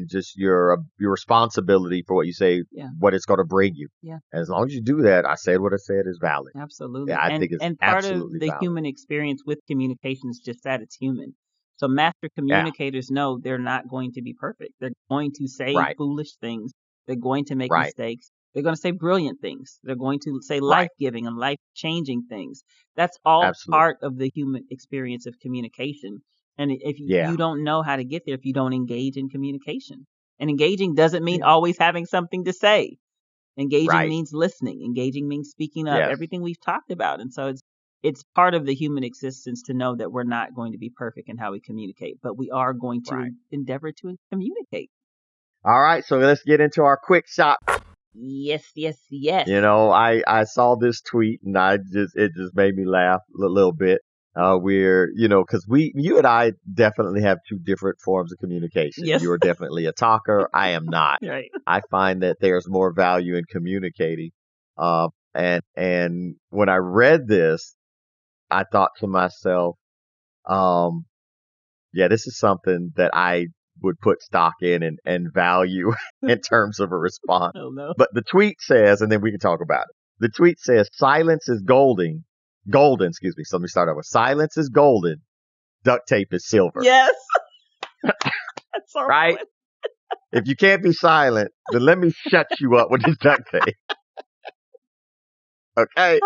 just your responsibility for what you say, what it's going to bring you. Yeah. As long as you do that, I said what I said is valid. Absolutely. Yeah, I think it's and part absolutely of the valid. human experience with communication is just that it's human. So master communicators know they're not going to be perfect. They're going to say Right. foolish things. They're going to make Right. mistakes. They're going to say brilliant things. They're going to say Right. life-giving and life-changing things. That's all Absolutely. part of the human experience of communication. And if you don't know how to get there, if you don't engage in communication. And engaging doesn't mean always having something to say. Engaging Right. means listening. Engaging means speaking up. Yes. Everything we've talked about. And so it's part of the human existence to know that we're not going to be perfect in how we communicate, but we are going to endeavor to communicate. All right, so let's get into our quick shot. Yes. You know, I saw this tweet and it just made me laugh a little bit. We're, you know, because you and I definitely have two different forms of communication. Yes. You are definitely a talker. I am not. Right. I find that there's more value in communicating. And when I read this, I thought to myself, yeah, this is something that I would put stock in and value in terms of a response. Oh, no. But the tweet says, and then we can talk about it. The tweet says, silence is golden, excuse me. So let me start over. Silence is golden. Duct tape is silver. Yes. That's so right. If you can't be silent, then let me shut you up with this duct tape. Okay.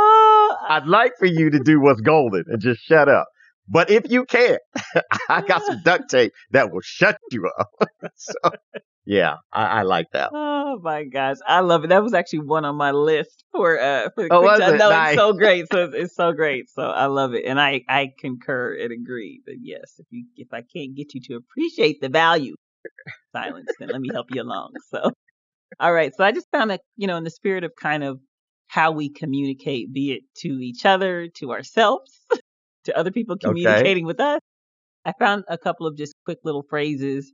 I'd like for you to do what's golden and just shut up. But if you can't, I got some duct tape that will shut you up. So, yeah, I like that. Oh my gosh, I love it. That was actually one on my list for the quick shot. No, nice. It's so great. So it's so great. So I love it, and I concur and agree that yes, if I can't get you to appreciate the value of silence, then let me help you along. So, all right. So I just found that, you know, in the spirit of kind of how we communicate, be it to each other, to ourselves, to other people communicating with us, I found a couple of just quick little phrases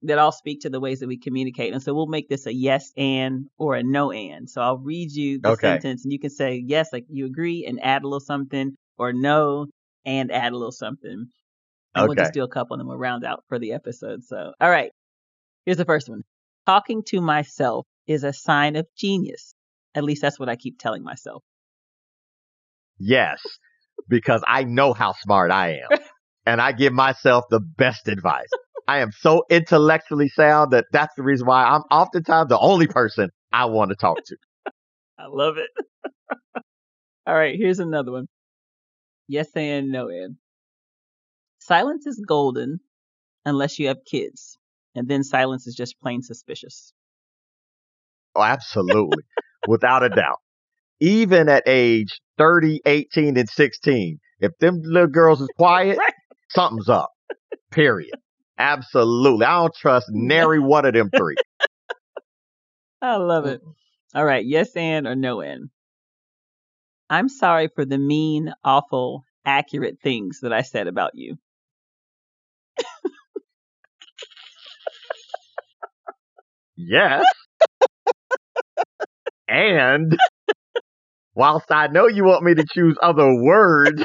that all speak to the ways that we communicate. And so we'll make this a yes and or a no and. So I'll read you the sentence and you can say yes, like you agree and add a little something, or no and add a little something. And we'll just do a couple and then we'll round out for the episode. So, all right, here's the first one. Talking to myself is a sign of genius. At least that's what I keep telling myself. Yes, because I know how smart I am. And I give myself the best advice. I am so intellectually sound that that's the reason why I'm oftentimes the only person I want to talk to. I love it. All right, here's another one. Yes and no and. Silence is golden unless you have kids. And then silence is just plain suspicious. Oh, absolutely. Without a doubt. Even at age 30, 18, and 16, if them little girls is quiet, something's up. Period. Absolutely. I don't trust nary one of them three. I love it. All right. Yes and or no and. I'm sorry for the mean, awful, accurate things that I said about you. Yes. And whilst I know you want me to choose other words,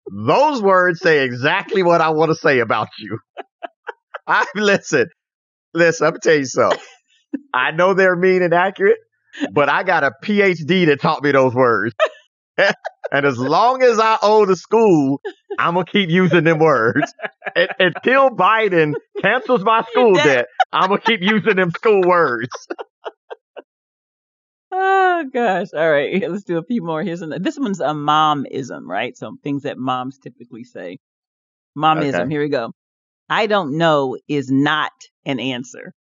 those words say exactly what I want to say about you. Listen, I'm going to tell you something. I know they're mean and accurate, but I got a PhD that taught me those words. And as long as I owe the school, I'm going to keep using them words. Until Biden cancels my school debt, I'm going to keep using them school words. Oh, gosh. All right. Let's do a few more. This one's a momism, right? So things that moms typically say. Momism. Okay. Here we go. I don't know is not an answer.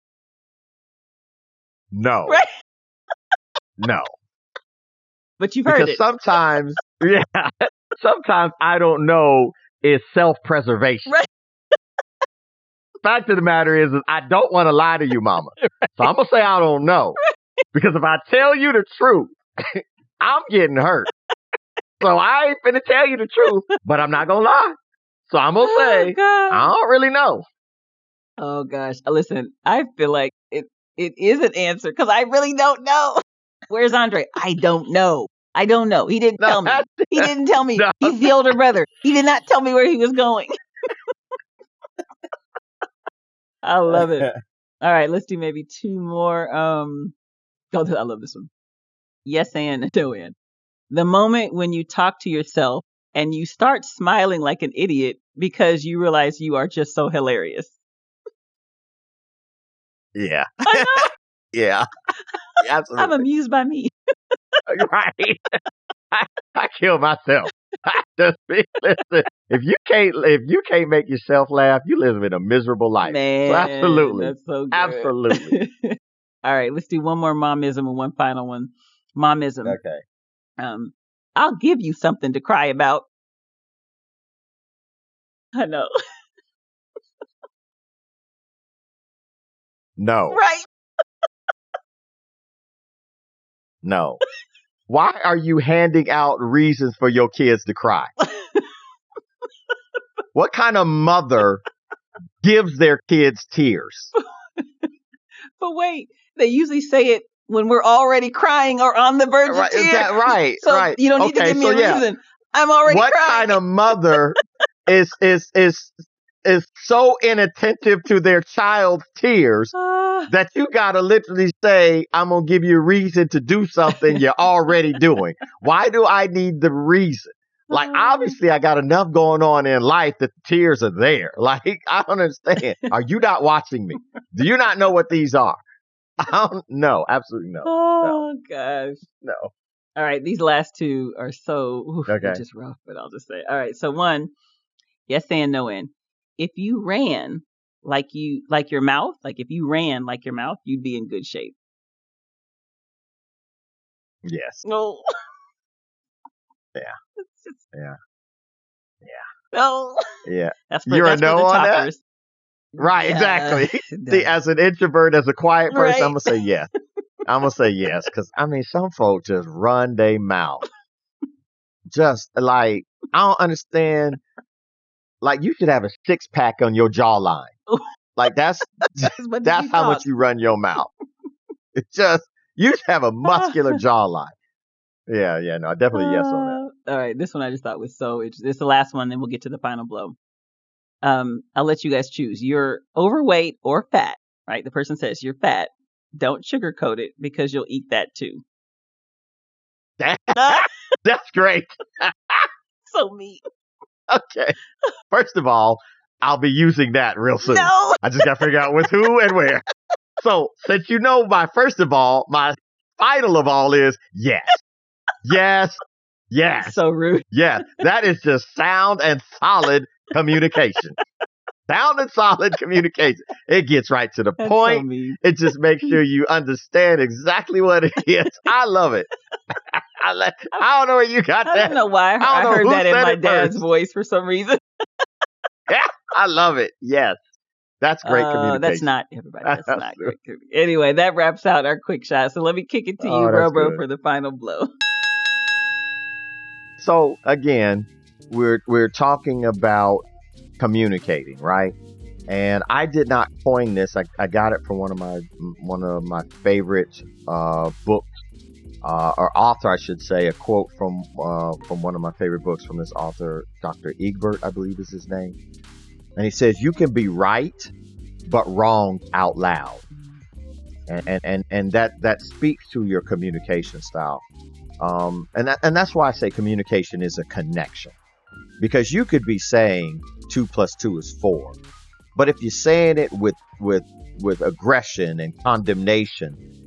No. Right? No. But you've heard it. Sometimes, sometimes I don't know is self-preservation. Right. Fact of the matter is I don't want to lie to you, mama. Right. So I'm going to say I don't know. Right. Because if I tell you the truth, I'm getting hurt. So I ain't finna tell you the truth, but I'm not going to lie. So I'm going to say, I don't really know. Oh, gosh. Listen, I feel like it is an answer because I really don't know. Where's Andre? I don't know. He didn't tell me. He didn't tell me. No. He's the older brother. He did not tell me where he was going. I love it. All right, let's do maybe two more. I love this one. Yes and no and. The moment when you talk to yourself and you start smiling like an idiot because you realize you are just so hilarious. Yeah. I know. Yeah. Absolutely. I'm amused by me. Right. I kill myself. Listen, if you can't make yourself laugh, you live in a miserable life. Man, so absolutely. That's so good. Absolutely. All right, let's do one more momism and one final one. Momism. Okay. I'll give you something to cry about. I know. No. Right. No. Why are you handing out reasons for your kids to cry? What kind of mother gives their kids tears? But wait, they usually say it when we're already crying or on the verge of tears. Right, so right. You don't need to give me a reason. I'm already what crying. What kind of mother is so inattentive to their child's tears that you gotta literally say, I'm gonna give you a reason to do something you're already doing? Why do I need the reason? Like, obviously I got enough going on in life that the tears are there. Like, I don't understand. Are you not watching me? Do you not know what these are? No, absolutely no. Oh, gosh. No. All right, these last two are so they're just rough, but I'll just say. All right, so one, yes and no and. If you ran like your mouth, if you ran like your mouth, you'd be in good shape. Yes. No. Yeah. Yeah. No. Yeah. That's You're a no for the on toppers. That? Right, exactly. See, as an introvert, as a quiet person, I'm going to say yes. I'm going to say yes. Because, I mean, some folks just run their mouth. Just like, I don't understand. Like, you should have a 6-pack on your jawline. Like, that's how much you run your mouth. It's just, you should have a muscular jawline. Yeah, no, definitely yes on that. All right, this one I just thought was so interesting. This is the last one, then we'll get to the final blow. I'll let you guys choose. You're overweight or fat, right? The person says you're fat. Don't sugarcoat it because you'll eat that too. That's great. So mean. Okay. First of all, I'll be using that real soon. No. I just got to figure out with who and where. So, since you know my first of all, my final of all is yes. Yes. Yes. So rude. Yes. That is just sound and solid communication. Sound and solid communication. It gets right to the point. So it just makes sure you understand exactly what it is. I love it. I don't know where you got that. I don't know why. I heard that in my dad's voice for some reason. Yeah, I love it. Yes. That's great communication. That's not everybody. That's not great communication. Anyway, that wraps out our quick shot. So let me kick it to you, Robo, for the final blow. So again, we're talking about communicating, right? And I did not coin this. I got it from one of my favorite books, or author, I should say. A quote from one of my favorite books from this author, Dr. Egbert, I believe is his name. And he says, you can be right, but wrong out loud. And that speaks to your communication style. And that's why I say communication is a connection. Because you could be saying 2 + 2 is 4. But if you're saying it with aggression and condemnation,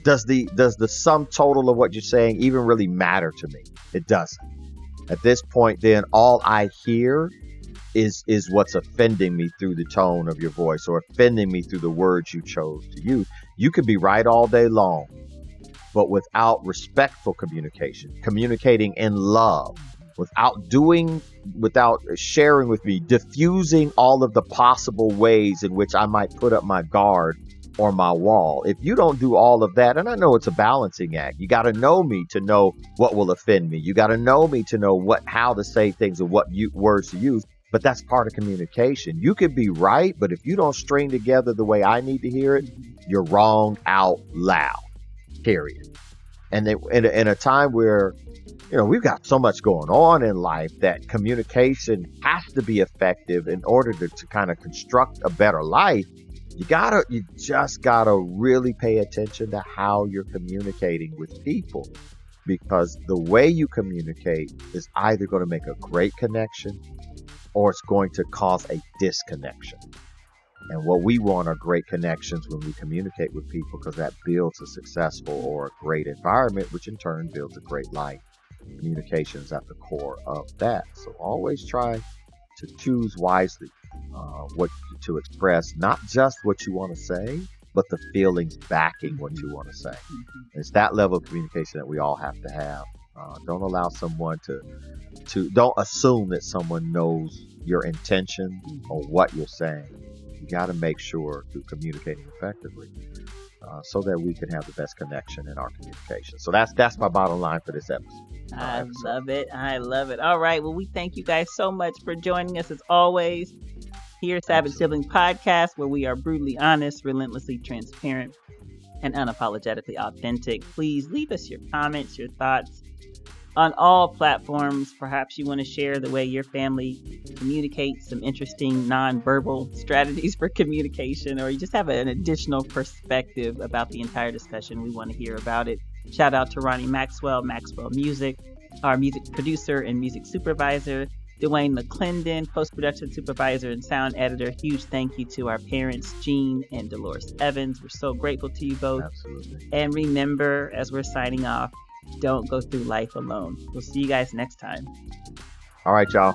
does the sum total of what you're saying even really matter to me? It doesn't. At this point, then, all I hear is what's offending me through the tone of your voice or offending me through the words you chose to use. You could be right all day long, but without respectful communication, communicating in love, without sharing with me, diffusing all of the possible ways in which I might put up my guard or my wall. If you don't do all of that, and I know it's a balancing act, you got to know me to know what will offend me. You got to know me to know how to say things and what words to use. But that's part of communication. You could be right, but if you don't string together the way I need to hear it, you're wrong out loud, period. And then in a time where, we've got so much going on in life that communication has to be effective in order to kind of construct a better life. You just gotta really pay attention to how you're communicating with people, because the way you communicate is either going to make a great connection or it's going to cause a disconnection. And what we want are great connections when we communicate with people, because that builds a successful or a great environment, which in turn builds a great life. Communication is at the core of that. So always try to choose wisely what to express, not just what you want to say, but the feelings backing what you want to say. It's that level of communication that we all have to have Don't allow someone to don't assume that someone knows your intention or what you're saying. You got to make sure through communicating effectively so that we can have the best connection in our communication. So that's my bottom line for this episode. I love it. All right. Well, we thank you guys so much for joining us as always. Here, Savage Sibling Podcast, where we are brutally honest, relentlessly transparent, and unapologetically authentic. Please leave us your comments, your thoughts on all platforms. Perhaps you want to share the way your family communicates, some interesting nonverbal strategies for communication, or you just have an additional perspective about the entire discussion. We want to hear about it. Shout out to Ronnie Maxwell Music, our music producer and music supervisor. Dwayne McClendon, post-production supervisor and sound editor. Huge thank you to our parents, Jean and Dolores Evans. We're so grateful to you both. Absolutely. And remember, as we're signing off, don't go through life alone. We'll see you guys next time. All right, y'all.